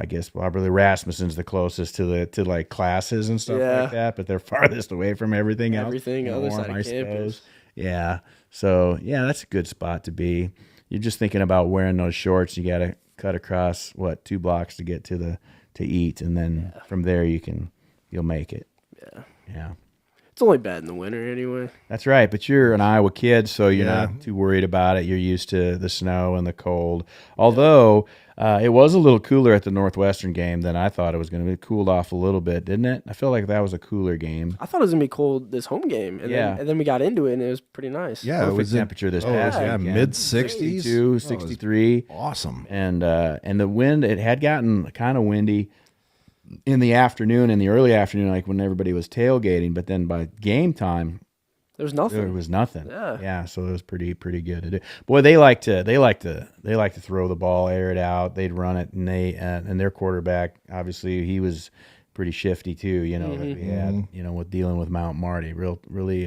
guess probably Rasmussen's the closest to classes and stuff like that, but they're farthest away from everything else. Everything other side of campus. Yeah. So, that's a good spot to be. You're just thinking about wearing those shorts. You got to cut across 2 blocks to get to eat, and then from there you'll make it. Yeah. Yeah. It's only bad in the winter anyway. That's right, but you're an Iowa kid, so you're not too worried about it. You're used to the snow and the cold. Although it was a little cooler at the Northwestern game than I thought it was going to be. It cooled off a little bit, didn't it? I felt like that was a cooler game. I thought it was going to be cold this home game, and then we got into it, and it was pretty nice. Yeah, Perfect temperature this past weekend. mid-60s. 62, 63. Awesome. And the wind, it had gotten kind of windy in the afternoon, in the early afternoon, like when everybody was tailgating, but then by game time, there was nothing. There was nothing. Yeah. So it was pretty good to do. Boy, they like to throw the ball, air it out. They'd run it, and and their quarterback, obviously, he was pretty shifty too. That we had, with dealing with Mount Marty. Really,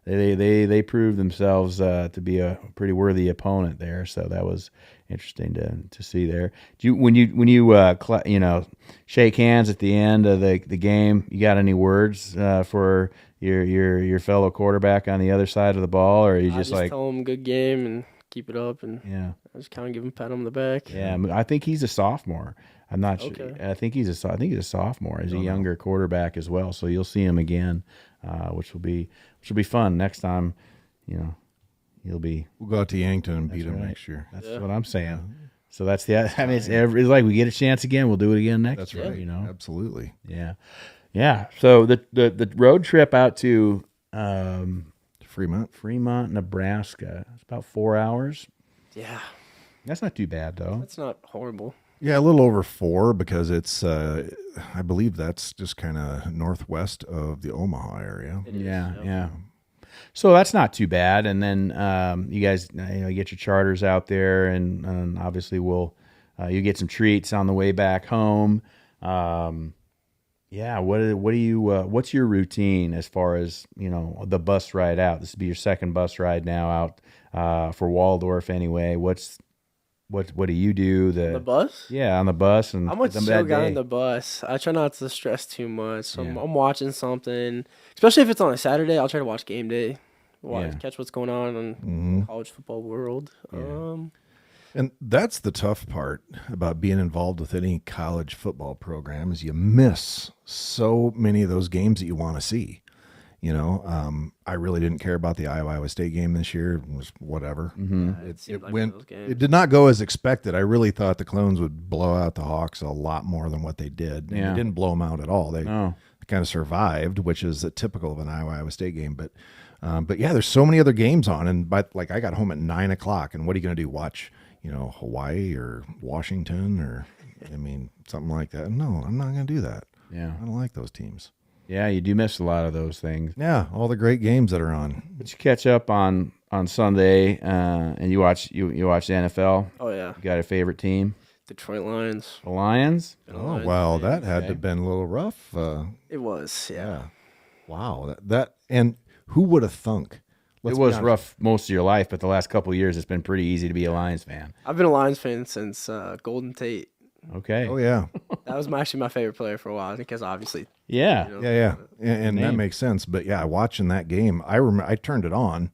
they proved themselves to be a pretty worthy opponent there. So that was interesting to see there. When you shake hands at the end of the game, you got any words for your fellow quarterback on the other side of the ball, or are you just like tell him good game and keep it up, and I just kind of give him a pat on the back. Yeah, I think he's a sophomore. I'm not sure. I think he's a sophomore. He's a younger quarterback as well, so you'll see him again, which will be fun next time. He'll be. We'll go out to Yankton and beat him next year. That's what I'm saying. So that's it's like we get a chance again, we'll do it again next year. That's right. Absolutely. Yeah. Yeah. So the road trip out to Fremont, Nebraska. It's about 4 hours. Yeah. That's not too bad though. That's not horrible. Yeah, a little over 4 because it's I believe that's just kind of northwest of the Omaha area. Yeah. So that's not too bad, and then you guys, get your charters out there, and obviously we'll You get some treats on the way back home. Yeah, what do you what's your routine as far as, the bus ride out? This would be your second bus ride now out for Waldorf anyway. What do you do? The bus? Yeah, on the bus. And I'm a chill that guy day. on the bus. I try not to stress too much. So Yeah. I'm watching something, especially if it's on a Saturday. I'll try to watch game day, Yeah. catch what's going on in Mm-hmm. college football world. And that's the tough part about being involved with any college football program is you miss so many of those games that you want to see. I really didn't care about the Iowa State game this year. It was whatever. It seemed like one of those games. It did not go as expected. I really thought the Clones would blow out the Hawks a lot more than what they did. And Yeah. they didn't blow them out at all. They No. kind of survived, which is typical of an Iowa State game. But yeah, there's so many other games on. And I got home at 9:00, and what are you going to do? Watch, Hawaii or Washington or something like that? No, I'm not going to do that. Yeah. I don't like those teams. Yeah, you do miss a lot of those things. Yeah, all the great games that are on. But you catch up on Sunday, and you watch the NFL. Oh yeah, You got a favorite team? Detroit Lions. The Lions. Been a Oh, Lions wow, fan. that had to have been a little rough. It was. Yeah. Wow, that and who would have thunk? Let's It be was honest. rough most of your life, but the last couple of years, it's been pretty easy to be a Lions fan. I've been a Lions fan since Golden Tate. Okay. Oh yeah, That was actually my favorite player for a while because obviously, Yeah. yeah, and that Name. makes sense. But yeah, watching that game, I remember I turned it on.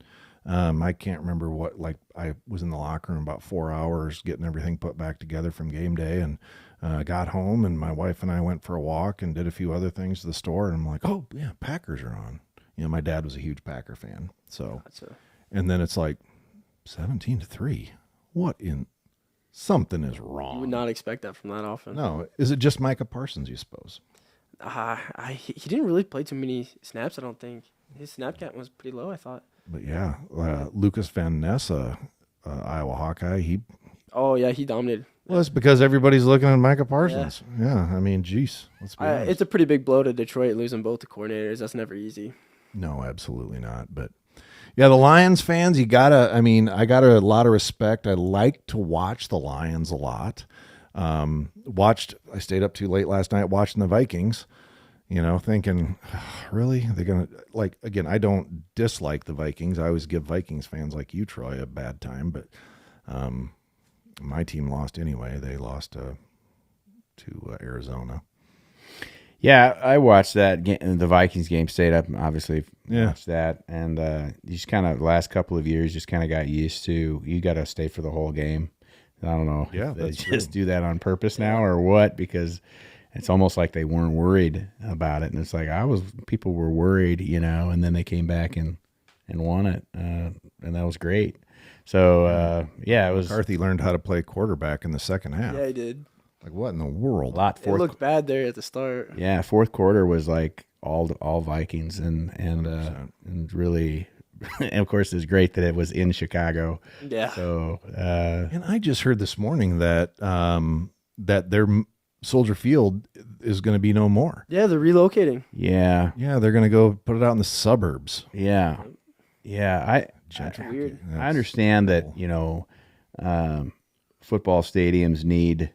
I can't remember what. Like I was in the locker room about 4 hours getting everything put back together from game day, and got home, and my wife and I went for a walk and did a few other things to the store, and I'm like, oh yeah, Packers are on. My dad was a huge Packer fan, so. And then it's like 17-3. What in? Something is you wrong. would not expect that from that offense. No, is it just Micah Parsons? You suppose? He didn't really play too many snaps. I don't think his snap count was pretty low. I thought. But yeah, Lucas Van Ness, Iowa Hawkeye. Oh yeah, he dominated. Well, it's because everybody's looking at Micah Parsons. Yeah, geez, let's be honest. It's a pretty big blow to Detroit losing both the coordinators. That's never easy. No, absolutely not. But yeah, the Lions fans, I got a lot of respect. I like to watch the Lions a lot. I stayed up too late last night watching the Vikings, thinking, really? They're going to, again, I don't dislike the Vikings. I always give Vikings fans like you, Troy, a bad time, but my team lost anyway. They lost to Arizona. Yeah, I watched that game, the Vikings game. Stayed up, and obviously watched that, and you just kind of last couple of years just kind of got used to. You got to stay for the whole game. I don't know. Yeah, if they that's just do that on purpose now or what? Because it's almost like they weren't worried about it, and it's like people were worried, and then they came back and won it, and that was great. So it was McCarthy learned how to play quarterback in the second half. Yeah, he did. Like what in the world? a lot. It looked bad there at the start. Yeah, fourth quarter was like all Vikings and really, and of course it's great that it was in Chicago. Yeah. So And I just heard this morning that that their Soldier Field is going to be no more. Yeah, they're relocating. yeah, Yeah, they're going to go put it out in the suburbs. yeah. That's weird. I understand that football stadiums need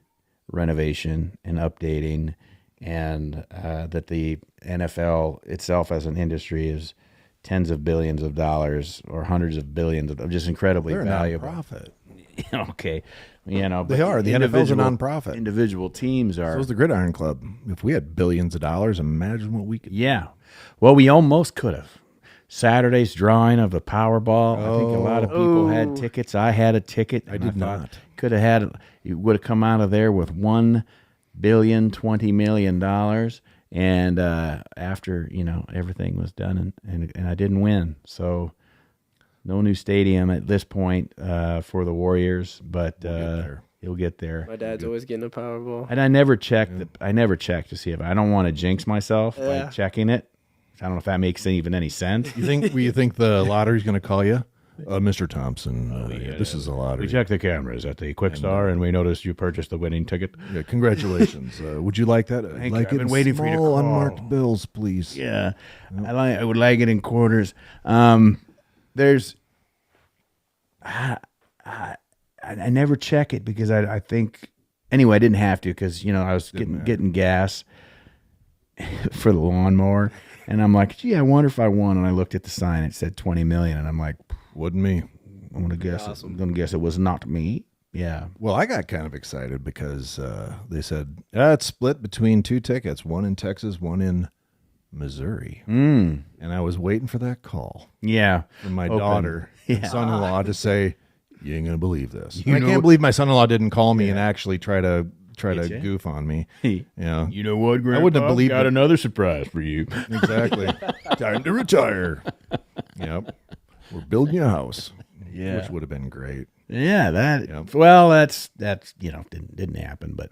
renovation and updating, and that the NFL itself as an industry is tens of billions of dollars or hundreds of billions of just incredibly They're a valuable. nonprofit. Okay, They but are. The NFL's a nonprofit. Individual teams So are. is the Gridiron Club. If we had billions of dollars, imagine what we could. Yeah. Well, we almost could have. Saturday's drawing of the Powerball. I think a lot of people had tickets. I had a ticket. I did not. Could have had. You would have come out of there with $1.02 billion, and after everything was done, and I didn't win. So no new stadium at this point for the Warriors, but you'll get there. My dad's always getting a Powerball. And I never checked. I never checked to see if I don't want to jinx myself by checking it. I don't know if that makes even any sense. You think the lottery's going to call you? Mr. Thompson, this is a lottery. We checked the cameras at the Quick Star, and we noticed you purchased the winning ticket. Yeah, congratulations. Would you like that? Thank Like you. I've been waiting for you to small, call. unmarked bills, please. Yeah, I would like it in quarters. There's, I never check it because I think anyway, I didn't have to because, I was getting gas for the lawnmower. And I'm like, gee, I wonder if I won. And I looked at the sign. It said 20 million. And I'm like, Wouldn't me. I'm going to guess awesome. I'm going to guess it was not me. Yeah. Well, I got kind of excited because they said it's split between 2 tickets, one in Texas, one in Missouri. And I was waiting for that call Yeah. from my Open. daughter and son-in-law to say, you ain't going to believe this. You And I know- can't believe my son-in-law didn't call me and actually try to goof on me. Yeah, You know what, Grandpa? I wouldn't have believed got it. another surprise for you. Exactly. Time to retire. Yep. We're building you a house. Yeah. Which would have been great. Yeah, that's didn't happen, but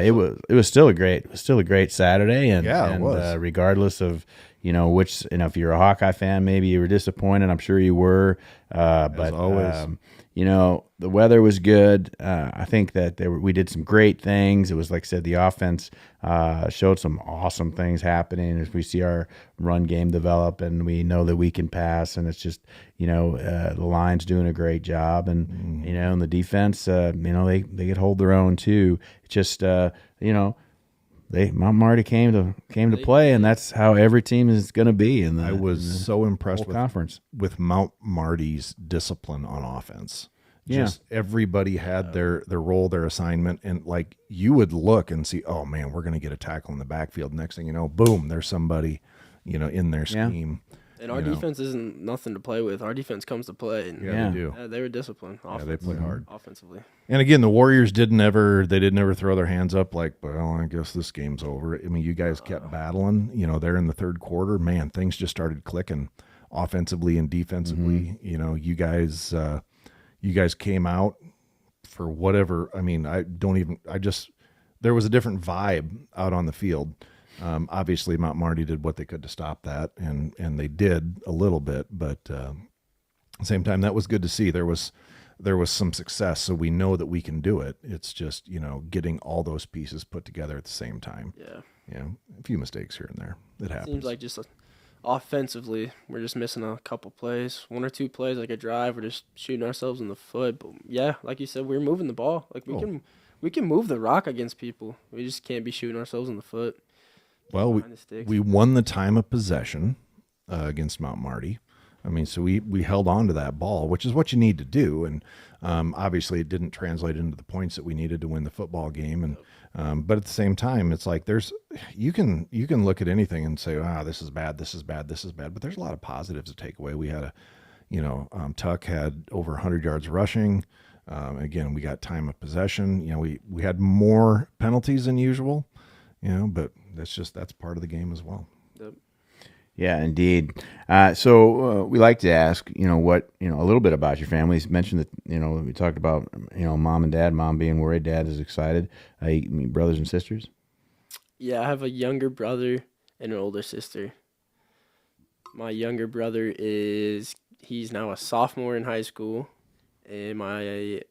it was still a great Saturday, and Yeah, it was. Regardless of which, if you're a Hawkeye fan, maybe you were disappointed. I'm sure you were, but always. The weather was good. I think that we did some great things. It was, like I said, the offense showed some awesome things happening as we see our run game develop, and we know that we can pass. And it's just, the line's doing a great job, and and the defense, they could hold their own too. It's just, Mount Marty came to play, and that's how every team is going to be. In the I was so impressed whole conference. with Mount Marty's discipline on offense. Yeah. Just everybody had their role, their assignment, and like you would look and see, oh man, we're going to get a tackle in the backfield. Next thing you know, boom, there's somebody, in their scheme. And our defense isn't nothing to play with. Our defense comes to play. And Yeah, they do. they were disciplined. Yeah, they play hard. Offensively. And again, the Warriors didn't ever throw their hands up like, well, I guess this game's over. I mean, you guys kept battling. They're in the third quarter. Man, things just started clicking offensively and defensively. You guys came out for whatever. I mean, there was a different vibe out on the field. Obviously, Mount Marty did what they could to stop that, and they did a little bit. But at the same time, that was good to see. There was some success, so we know that we can do it. It's just getting all those pieces put together at the same time. Yeah. A few mistakes here and there. It happens. Seems like just offensively, we're just missing a couple plays, 1 or 2 plays, like a drive. We're just shooting ourselves in the foot. But yeah, like you said, we're moving the ball. Like we can move the rock against people. We just can't be shooting ourselves in the foot. Well, behind the sticks. we won the time of possession against Mount Marty. I mean, so we held on to that ball, which is what you need to do. And obviously, it didn't translate into the points that we needed to win the football game. And but at the same time, it's like you can look at anything and say, this is bad, this is bad, this is bad. But there's a lot of positives to take away. We had Tuck had over 100 yards rushing. Again, we got time of possession. We had more penalties than usual. But that's part of the game as well. Yep. Yeah, indeed. So we like to ask, what, a little bit about your family. You mentioned that, we talked about, mom and dad, mom being worried, dad is excited. Brothers and sisters? Yeah, I have a younger brother and an older sister. My younger brother he's now a sophomore in high school, and my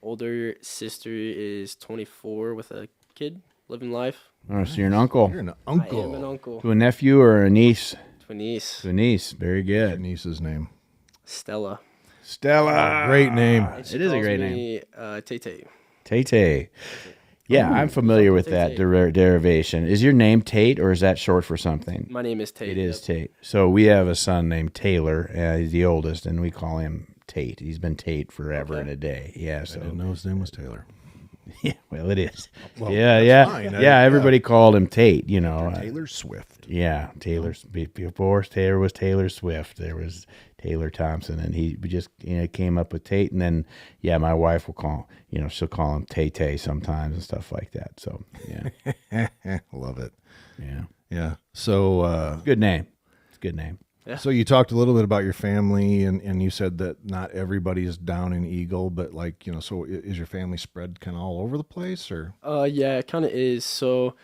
older sister is 24 with a kid, living life. Oh, so you're an uncle. You're an I am an uncle. uncle. To a nephew or a niece? To a niece, To a niece. Very Your good. niece's name. Stella. Stella. Great name. And she It is a calls great me, Tate. Tate. Yeah, I'm familiar with that derivation. Is your name Tate, or is that short for something? My name is Tate. It is Yep. Tate. So we have a son named Taylor. He's the oldest, and we call him Tate. He's been Tate forever and a day. Yeah, I so didn't know his name was Taylor. yeah, well, it is. Well, yeah. fine. Everybody called him Tate. Taylor Swift. Yeah, before Taylor was Taylor Swift. There was Taylor Thompson, and he just came up with Tate, and then my wife will call she'll call him Tay sometimes and stuff like that. So yeah, Love it. yeah, Yeah. So good name. It's a good name. Yeah. So you talked a little bit about your family, and you said that not everybody is down in Eagle, but so is your family spread kind of all over the place, or? Yeah, it kind of is. So,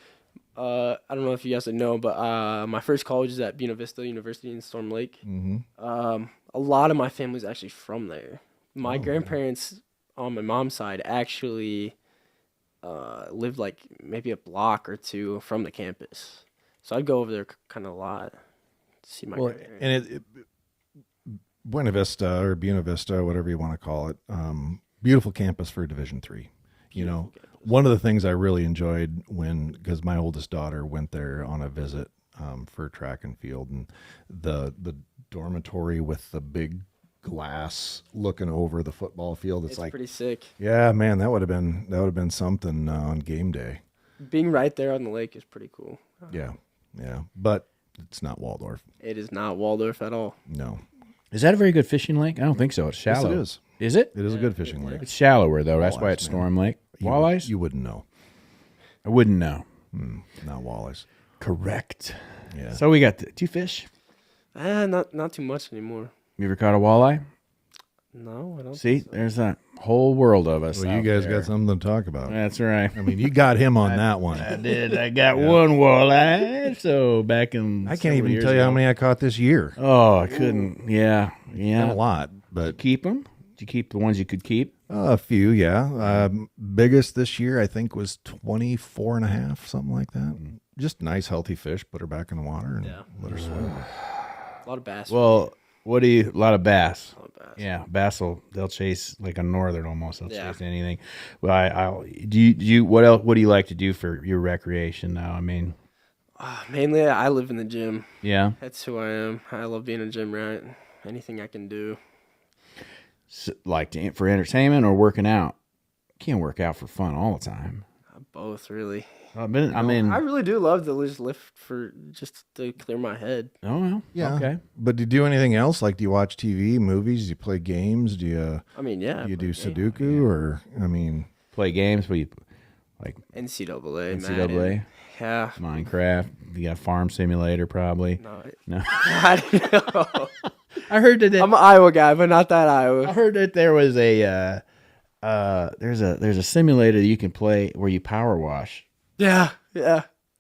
I don't know if you guys would know, but my first college is at Buena Vista University in Storm Lake. Mm-hmm. A lot of my family's actually from there. My grandparents on my mom's side actually lived like maybe a block or 2 from the campus. So I'd go over there kind of a lot to see my grandparents. And Buena Vista or Buena Vista, whatever you want to call it, beautiful campus for Division III. One of the things I really enjoyed because my oldest daughter went there on a visit for track and field, and the dormitory with the big glass looking over the football field. It's like pretty sick. Yeah, man, that would have been something on game day. Being right there on the lake is pretty cool. Yeah, but it's not Waldorf. It is not Waldorf at all. No, Is that a very good fishing lake? I don't think so. It's shallow. yes, it is. Is it? It is a good fishing lake. It's shallower though. That's why Walleyes, it's man. Storm Lake. You Walleyes? you wouldn't know. I wouldn't know. Not walleyes. Correct. Yeah. So we got do you fish? Not too much anymore. You ever caught a walleye? No, I don't. See, there's a whole world of us. Well, you out guys there. got something to talk about. That's right. I mean, you got him on that one. I did. I got one walleye. So back in I can't even tell you how many I caught this year. Oh, I couldn't. Yeah, Not a lot, but Keep them? Did you keep the ones you could keep? a few, yeah. Biggest this year, I think, was 24 and a half, something like that. Just nice, healthy fish. Put her back in the water and let her swim. A lot of bass. Well, what do you? A lot of bass. A lot of bass. Yeah, bass they'll chase like a northern almost. They'll Yeah. chase anything. Well, I'll do you what else? What do you like to do for your recreation now? I mean, Mainly, I live in the gym. yeah, That's who I am. I love being a gym rat. Anything I can do. like for entertainment or working out. Can't work out for fun all the time. Both, really. I mean, I really do love to just lift just to clear my head. oh well, Yeah. okay. But do you do anything else? Like, do you watch TV, movies? Do you play games? Do you I mean, yeah. do you do but, yeah. Sudoku or? I mean, Play games. What you like? NCAA, NCAA, Madden. Yeah. Minecraft. You got Farm Simulator probably. No. I don't know. I heard that. I'm an Iowa guy, but not that I Iowa. heard that there was a there's a simulator that you can play where you power wash. Yeah.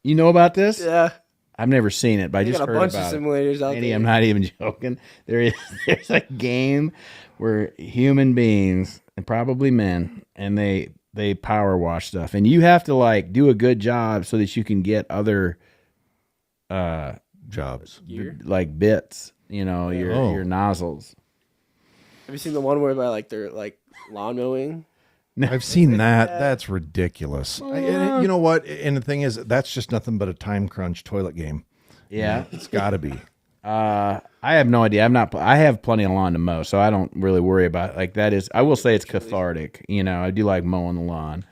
You know about this? Yeah. I've never seen it, but I They just got a heard bunch about of it. simulators out Andy, there. I'm not even joking. There's a game where human beings and probably men and they power wash stuff, and you have to like do a good job so that you can get other jobs. like bits, your nozzles. Have you seen the one where they're like lawn mowing? I've seen that. That's ridiculous. And you know what? And the thing is, that's just nothing but a time crunch toilet game. Yeah. It's got to be. I have no idea. I have plenty of lawn to mow, so I don't really worry about like that is. I will say it's cathartic. I do like mowing the lawn.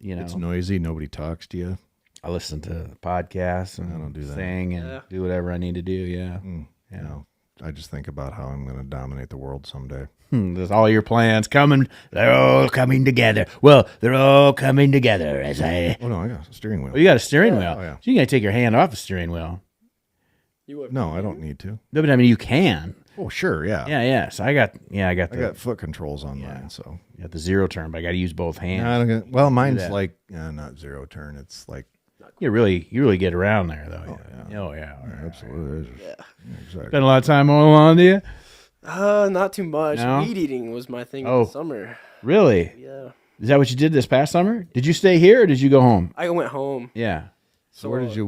It's noisy. Nobody talks to you. I listen to podcasts and I don't do that. sing and do whatever I need to do. Yeah. You know, I just think about how I'm going to dominate the world someday. There's all your plans coming. They're all coming together. Well, they're all coming together as I. Oh no, I got a steering wheel. Oh, you got a steering wheel. Oh, yeah. So you got to take your hand off the steering wheel. You would. No, I don't need to. No, but I mean, you can. Oh sure, yeah. Yeah. So I got I the got foot controls on mine, so. got the zero turn, but I got to use both hands. I don't get, well, mine's that. like not zero turn. It's like You really get around there though. Oh yeah. All right. absolutely. Yeah. Exactly. Spend a lot of time on the lawn, do you? Not too much. No? Weed eating was my thing in Oh. the summer. Really? Yeah. Is that what you did this past summer? Did you stay here or did you go home? I went home. Yeah. So where did you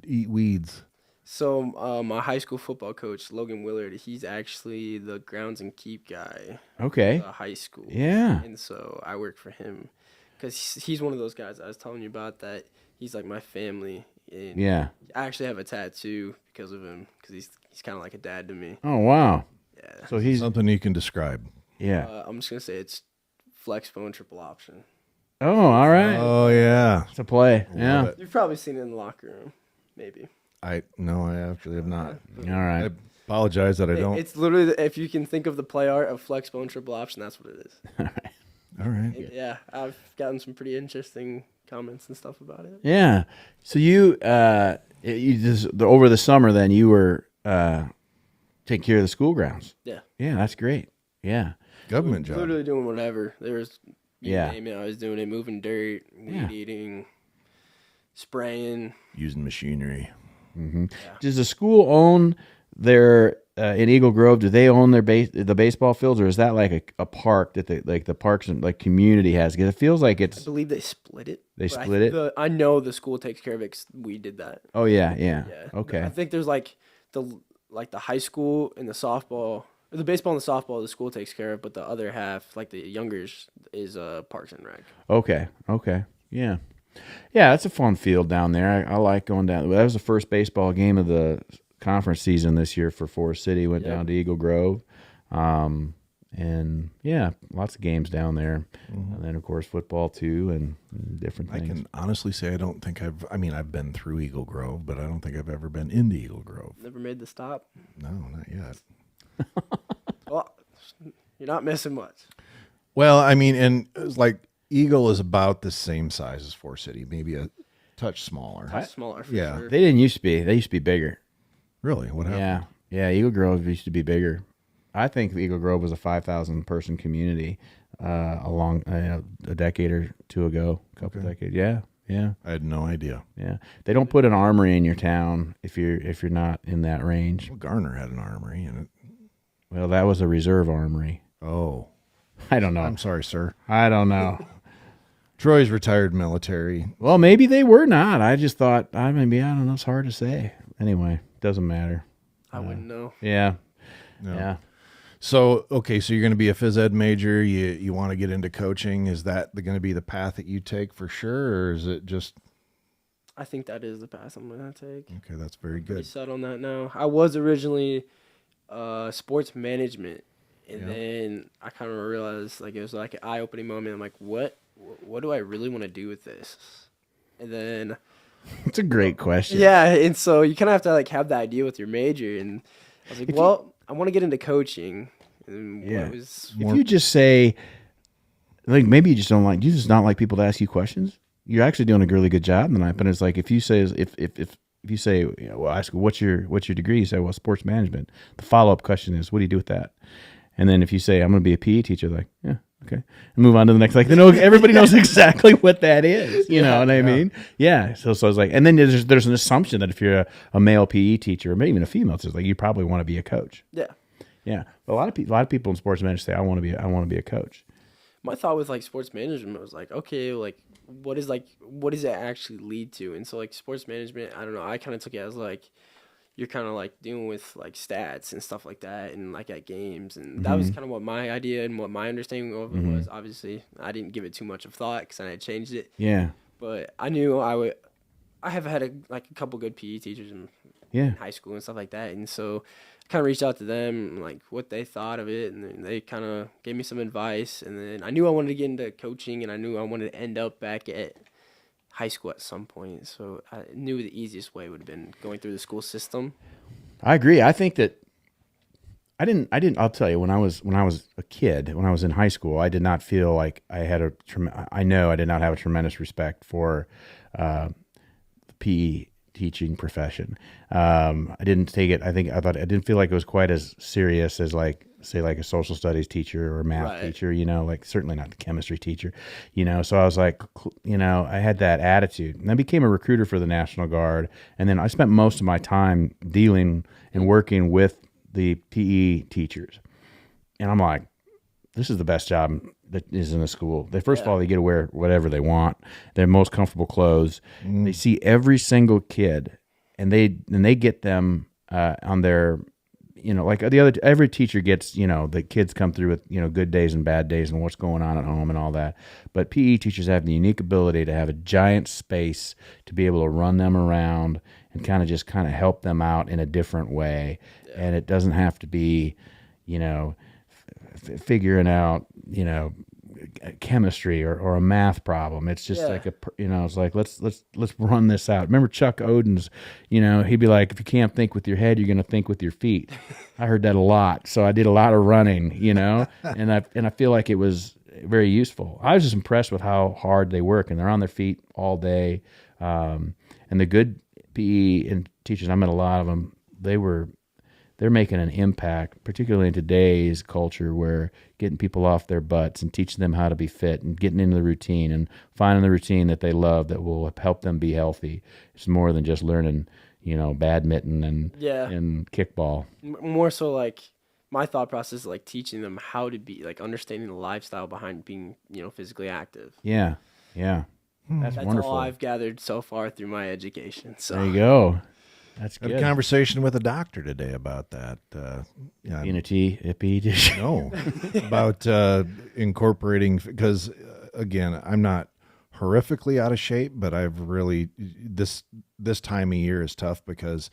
eat weeds? So my high school football coach, Logan Willard, he's actually the grounds and keep guy Okay. at high school. Yeah. And so I work for him because he's one of those guys I was telling you about that he's like my family. And Yeah. I actually have a tattoo because of him because he's kind of like a dad to me. Oh wow. Yeah. So he's Something you can describe. yeah. I'm just going to say it's flex phone triple option. Oh, all right. Oh yeah. It's a play. Yeah. it. You've probably seen it in the locker room. Maybe. I actually have not. All right. I apologize that I don't. It's literally, if you can think of the play art of flex bone triple option, that's what it is. All right. Yeah, I've gotten some pretty interesting comments and stuff about it. Yeah. So you just over the summer then you were taking care of the school grounds. Yeah. Yeah, that's great. Yeah. Government job. Literally doing whatever. There was, you Yeah. name it, I was doing it, moving dirt, weed Yeah. eating, spraying. Using machinery. Does the school own their in Eagle Grove? Do they own their the baseball fields, or is that like a park that the parks and like community has? Because it feels like I it's. believe they split it. They but split it? I know the school takes care of it 'cause we did that. Oh yeah. Yeah. Okay. I think there's like the high school and the softball The baseball and the softball the school takes care of, but the other half, like the youngers, is Parks and Rec. Okay. Yeah. Yeah, it's a fun field down there. I like going down. That was the first baseball game of the conference season this year for Forest City. Went down to Eagle Grove. And yeah, lots of games down there. And then of course football too and different things. I can honestly say I've been through Eagle Grove, but I don't think I've ever been into Eagle Grove. Never made the stop? No, not yet. Well, you're not missing much. Well, I mean, and it's like Eagle is about the same size as Forest City, maybe a touch smaller. Smaller for Yeah. sure. They didn't used to be. They used to be bigger. Really? What happened? Yeah. Eagle Grove used to be bigger. I think Eagle Grove was a 5,000 person community along a decade or two ago, a couple decades. Yeah. I had no idea. Yeah. They don't put an armory in your town if you're not in that range. Well, Garner had an armory in it. Well, that was a reserve armory. Oh. I don't know. I'm sorry, sir. I don't know. Troy's retired military. Well, maybe they were not. I just thought, I don't know. It's hard to say. Anyway, doesn't matter. I wouldn't know. Yeah. No. Yeah. So, okay, so you're going to be a phys ed major. You want to get into coaching. Is that going to be the path that you take for sure, or is it just... I think that is the path I'm going to take. Okay, that's very Pretty good. set on that now. I was originally sports management, and then I kind of realized like it was like an eye-opening moment. I'm like, what do I really want to do with this? And then It's a great question. yeah, and so you kind of have to like have the idea with your major, and I was like, I want to get into coaching. And If you just say, like, maybe you just not like people to ask you questions. You're actually doing a really good job in the night. But it's like if you say, well, ask what's your degree? You say, well, sports management. The follow up question is, what do you do with that? And then if you say, I'm going to be a PE teacher, like, yeah, okay, and move on to the next. Like, everybody knows exactly what that is. You know what I mean? Yeah. So I was like, and then there's an assumption that if you're a male PE teacher or maybe even a female, it's like you probably want to be a coach. Yeah. Yeah. But a lot of people in sports management say, I want to be a coach. My thought with like sports management was like, okay, like what does it actually lead to? And so like sports management, I don't know, I kind of took it as like you're kind of like dealing with like stats and stuff like that and like at games, and that was kind of what my idea and what my understanding of it was. Obviously I didn't give it too much of thought because I had changed it. Yeah. But I knew I have had a couple good PE teachers in high school and stuff like that, and so I kind of reached out to them like what they thought of it, and then they kind of gave me some advice, and then I knew I wanted to get into coaching, and I knew I wanted to end up back at high school at some point, so I knew the easiest way would have been going through the school system. I agree. I think that I didn't. I'll tell you, when I was a kid, when I was in high school, I did not feel like I had I did not have a tremendous respect for the PE teaching profession. I didn't take it. I didn't feel like it was quite as serious as like a social studies teacher or a math teacher, like certainly not the chemistry teacher, so I was like, I had that attitude, and I became a recruiter for the National Guard. And then I spent most of my time dealing and working with the PE teachers. And I'm like, this is the best job that is in a school. First of all, they get to wear whatever they want, their most comfortable clothes. They see every single kid, and they get them on their, like every teacher gets, the kids come through with, good days and bad days and what's going on at home and all that. But PE teachers have the unique ability to have a giant space to be able to run them around and kind of help them out in a different way. Yeah. And it doesn't have to be, figuring out, chemistry or a math problem. It's just like it's like, let's run this out. Remember Chuck Oden's, he'd be like, if you can't think with your head, you're going to think with your feet. I heard that a lot. So I did a lot of running, and I feel like it was very useful. I was just impressed with how hard they work, and they're on their feet all day. And the good PE and teachers, I met a lot of them. They're making an impact, particularly in today's culture where getting people off their butts and teaching them how to be fit and getting into the routine and finding the routine that they love that will help them be healthy. It's more than just learning, badminton and kickball. More so like my thought process is like teaching them how to be, like understanding the lifestyle behind being, physically active. Yeah. Yeah. That's wonderful. all I've gathered so far through my education. So there you go. That's I had good. a conversation with a doctor today about that. Yeah, Being a hippie. no, about incorporating, because again, I'm not horrifically out of shape, but I've really this time of year is tough because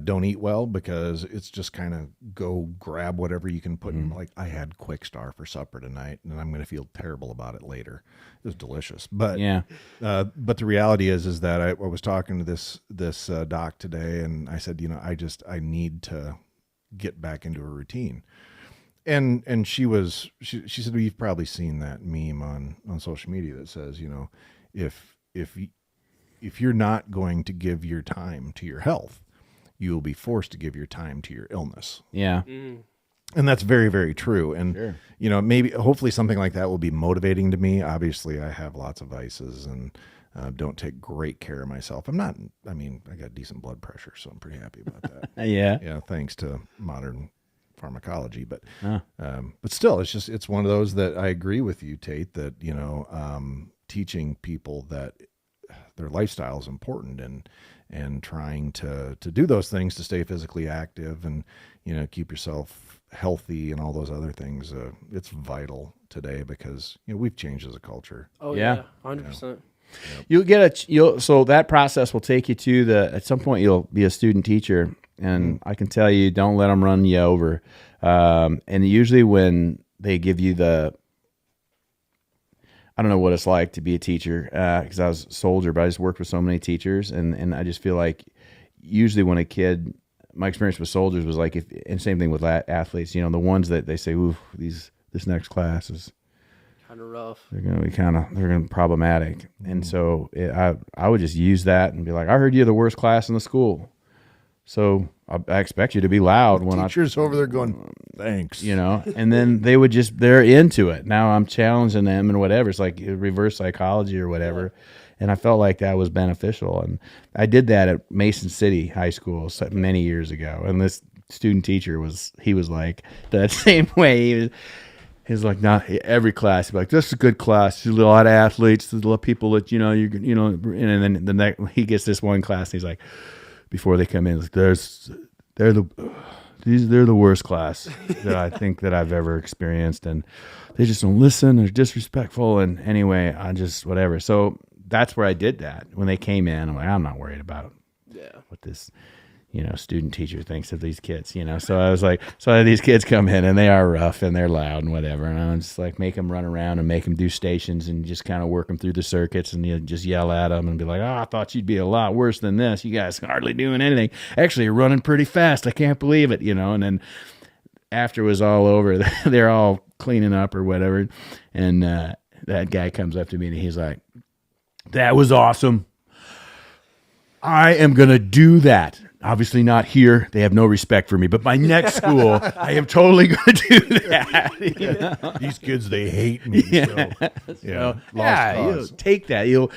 don't eat well, because it's just kind of go grab whatever you can put in. Like, I had Quick Star for supper tonight, and I'm going to feel terrible about it later. It was delicious, but Yeah. But the reality is that I was talking to this doc today, and I said, I need to get back into a routine. And she said, well, you've probably seen that meme on social media that says, if you're not going to give your time to your health, you will be forced to give your time to your illness. Yeah. And that's very, very true. And, Sure. maybe, hopefully something like that will be motivating to me. Obviously, I have lots of vices and don't take great care of myself. I got decent blood pressure, so I'm pretty happy about that. Yeah. Yeah, thanks to modern pharmacology. But still, it's one of those that I agree with you, Tate, that, teaching people that their lifestyle is important, and trying to do those things to stay physically active and, keep yourself healthy and all those other things. It's vital today because, we've changed as a culture. Oh Yeah. yeah, 100%. So that process will take you to at some point you'll be a student teacher, and I can tell you, don't let them run you over. And usually when they give you I don't know what it's like to be a teacher, because I was a soldier, but I just worked with so many teachers, and I just feel like usually when a kid, my experience with soldiers was like, and same thing with athletes, the ones that they say, ooh, this next class is Kind of rough. they're going to be problematic. And so I would just use that and be like, I heard you're the worst class in the school, so I expect you to be loud when Teachers over there going, thanks. and then they're into it. Now I'm challenging them and whatever. It's like reverse psychology or whatever. And I felt like that was beneficial. And I did that at Mason City High School many years ago. And this student teacher was like that same way. He's like, not every class. He's like, this is a good class. There's a lot of athletes. There's a lot of people that, and then the next, he gets this one class. And he's like, before they come in, like, they're the worst class that I think that I've ever experienced, and they just don't listen. They're disrespectful, and anyway, I just whatever. So that's where I did that when they came in. I'm like, I'm not worried about what this student teacher thinks of these kids. So I was like, so these kids come in and they are rough and they're loud and whatever, and I'm just like, make them run around and make them do stations and just kind of work them through the circuits, and just yell at them and be like, I thought you'd be a lot worse than this. You guys hardly doing anything. Actually, you're running pretty fast. I can't believe it. And then after it was all over, they're all cleaning up or whatever, and that guy comes up to me and he's like, that was awesome. I am going to do that. Obviously not here. They have no respect for me. But my next school, I am totally going to do that. These kids, they hate me. You'll take that.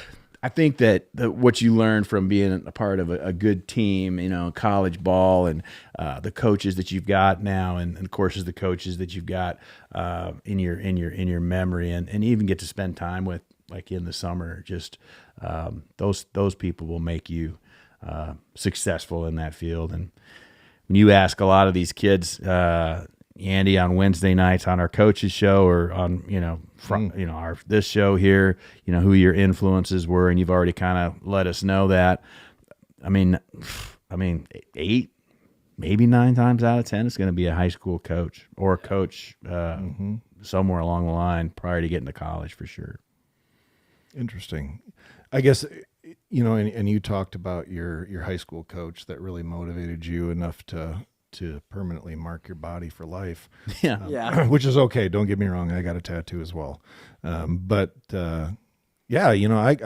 I think that what you learn from being a part of a good team, college ball, and the coaches that you've got now, and of course the coaches that you've got in your memory, and even get to spend time with, like in the summer, just those people will make you successful in that field. And when you ask a lot of these kids, Andy, on Wednesday nights on our coaches show, or on our this show here, who your influences were, and you've already kind of let us know that. I mean 8, maybe 9 times out of 10 it's going to be a high school coach or a coach somewhere along the line prior to getting to college, for sure. Interesting. I guess, and you talked about your high school coach that really motivated you enough to permanently mark your body for life. Yeah. Which is okay. Don't get me wrong. I got a tattoo as well. I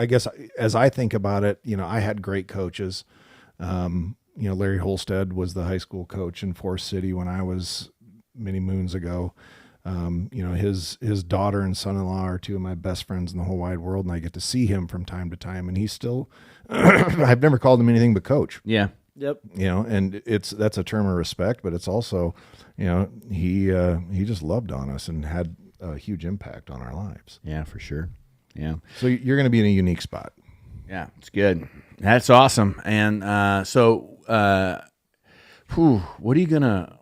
guess as I think about it, I had great coaches. Larry Holstead was the high school coach in Forest City when I was many moons ago. His daughter and son-in-law are 2 of my best friends in the whole wide world, and I get to see him from time to time, and he's still, I've never called him anything but coach. Yeah. Yep. And that's a term of respect, but it's also, he just loved on us and had a huge impact on our lives. Yeah, for sure. Yeah. So you're going to be in a unique spot. Yeah, it's good. That's awesome. And what are you gonna?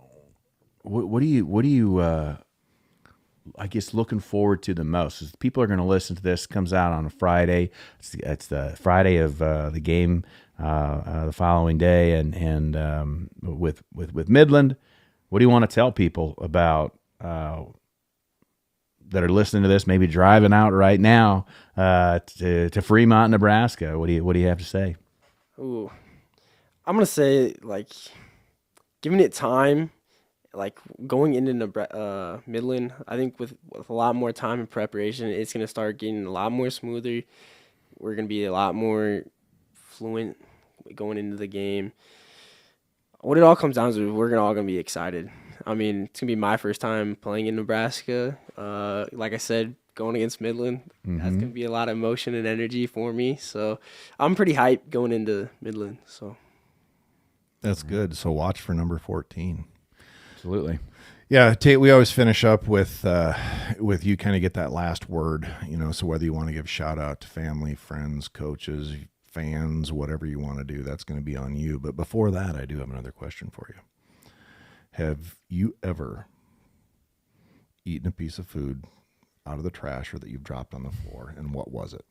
What do you? I guess looking forward to the most is people are going to listen to this. It comes out on a Friday. It's the Friday of the game the following day, and with Midland. What do you want to tell people about that are listening to this? Maybe driving out right now to Fremont, Nebraska. What do you have to say? Ooh, I'm gonna say like giving it time. Like going into Midland, I think with a lot more time and preparation, it's gonna start getting a lot more smoother. We're gonna be a lot more fluent going into the game. What it all comes down to is we're all gonna be excited. I mean, it's gonna be my first time playing in Nebraska. Like I said, going against Midland, that's gonna be a lot of emotion and energy for me. So I'm pretty hyped going into Midland. So That's good. So watch for number 14. Absolutely. Yeah, Tate, we always finish up with you kind of get that last word, so whether you want to give shout out to family, friends, coaches, fans, whatever you want to do, that's going to be on you. But before that, I do have another question for you. Have you ever eaten a piece of food out of the trash or that you've dropped on the floor, and what was it?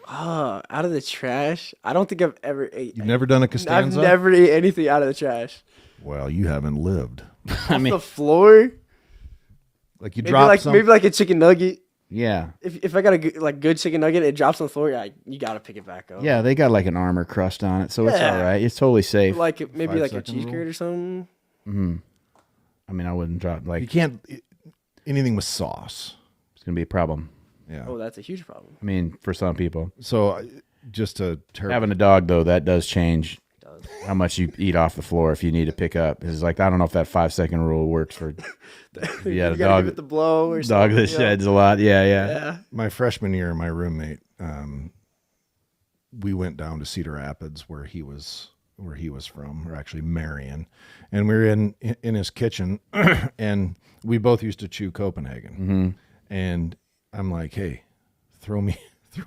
out of the trash, I don't think I've ever ate. You've never done a Costanza? I've never ate anything out of the trash. Well, you haven't lived. Off the floor? Like you drop some. Maybe like a chicken nugget. Yeah. If I got a good chicken nugget, it drops on the floor. You gotta pick it back up. Yeah, they got like an armor crust on it, so it's all right. It's totally safe. Like maybe like a 5-second cheese rule? curd or something. Mm-hmm. I mean, I wouldn't drop You can't anything with sauce. It's gonna be a problem. Yeah. Oh, that's a huge problem. I mean, for some people. So just to Having a dog though, that does change how much you eat off the floor if you need to pick up. It's like I don't know if that 5-second rule works for. Yeah, you a gotta dog. give it the blow or Dog something. that sheds a lot. Yeah. my freshman year, my roommate, we went down to Cedar Rapids where he was from, or actually Marion, and we were in his kitchen, and we both used to chew Copenhagen, and I'm like, hey, throw me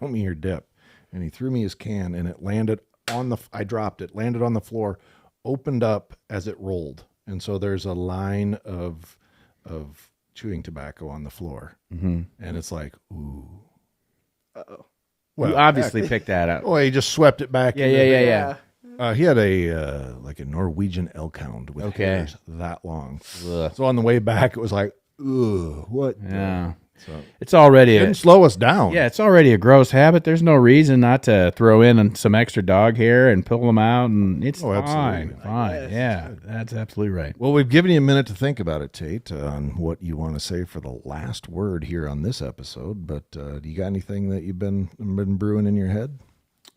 your dip, and he threw me his can, and it landed on I dropped it, landed on the floor, opened up as it rolled, and so there's a line of chewing tobacco on the floor, and it's like, ooh. Uh-oh. Well, you obviously picked that up. Oh, he just swept it back. Yeah. He had a like a Norwegian elk hound with hairs that long. Ugh. So on the way back, it was like, ugh, what? Yeah. So It's already didn't slow us down. Yeah, it's already a gross habit. There's no reason not to throw in some extra dog hair and pull them out, and it's absolutely. fine. Yeah, that's absolutely right. Well, we've given you a minute to think about it, Tate, on what you want to say for the last word here on this episode. But do you got anything that you've been brewing in your head?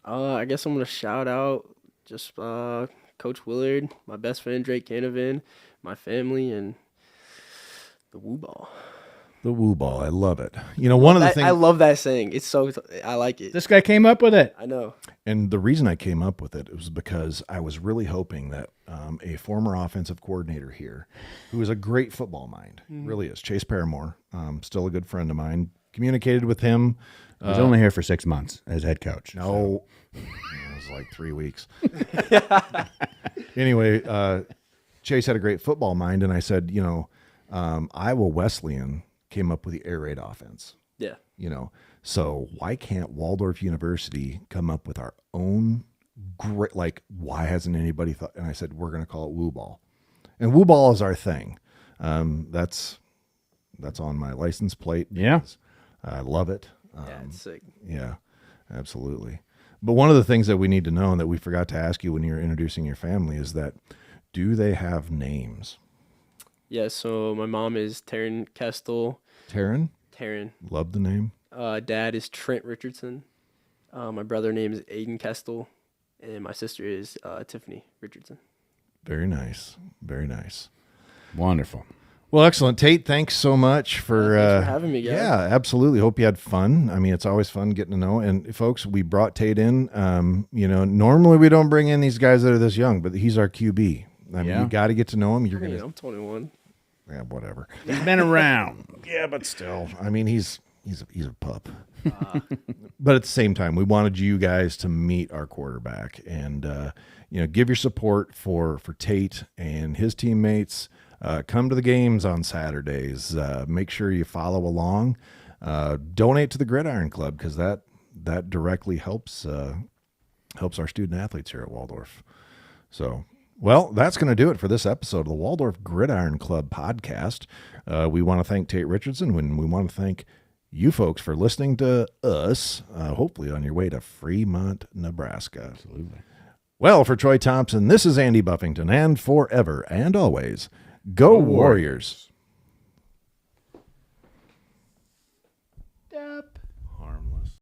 I guess I'm gonna shout out just Coach Willard, my best friend Drake Canavan, my family, and the Woo Ball. The Woo Ball. I love it. One of the things I love that saying. It's I like it. This guy came up with it. I know. And the reason I came up with it was because I was really hoping that a former offensive coordinator here, who is a great football mind, really is, Chase Paramore, still a good friend of mine, communicated with him. He's only here for 6 months as head coach. No, it was like 3 weeks. Anyway, Chase had a great football mind, and I said, Iowa Wesleyan came up with the air raid offense. Yeah. So why can't Waldorf University come up with our own great, like, why hasn't anybody thought? And I said, we're going to call it Woo Ball. And Woo Ball is our thing. That's on my license plate. Yeah. I love it. Yeah, it's sick. Yeah, absolutely. But one of the things that we need to know and that we forgot to ask you when you're introducing your family is that, do they have names? Yeah, so my mom is Taryn Kestel. Taryn? Love the name. Dad is Trent Richardson. My brother name is Aiden Kestel. And my sister is Tiffany Richardson. Very nice. Very nice. Wonderful. Well, excellent. Tate, thanks so much for having me, guys. Yeah, absolutely. Hope you had fun. I mean, it's always fun getting to know. And folks, we brought Tate in. Normally we don't bring in these guys that are this young, but he's our QB. I mean, you got to get to know him. I'm 21. Yeah, whatever. He's been around. Yeah, but still, I mean, he's he's a pup. But at the same time, we wanted you guys to meet our quarterback and give your support for Tate and his teammates. Come to the games on Saturdays. Make sure you follow along. Donate to the Gridiron Club because that directly helps our student athletes here at Waldorf. So, well, that's going to do it for this episode of the Waldorf Gridiron Club podcast. We want to thank Tate Richardson, and we want to thank you folks for listening to us, hopefully on your way to Fremont, Nebraska. Absolutely. Well, for Troy Thompson, this is Andy Buffington, and forever and always, go Warriors. Yep.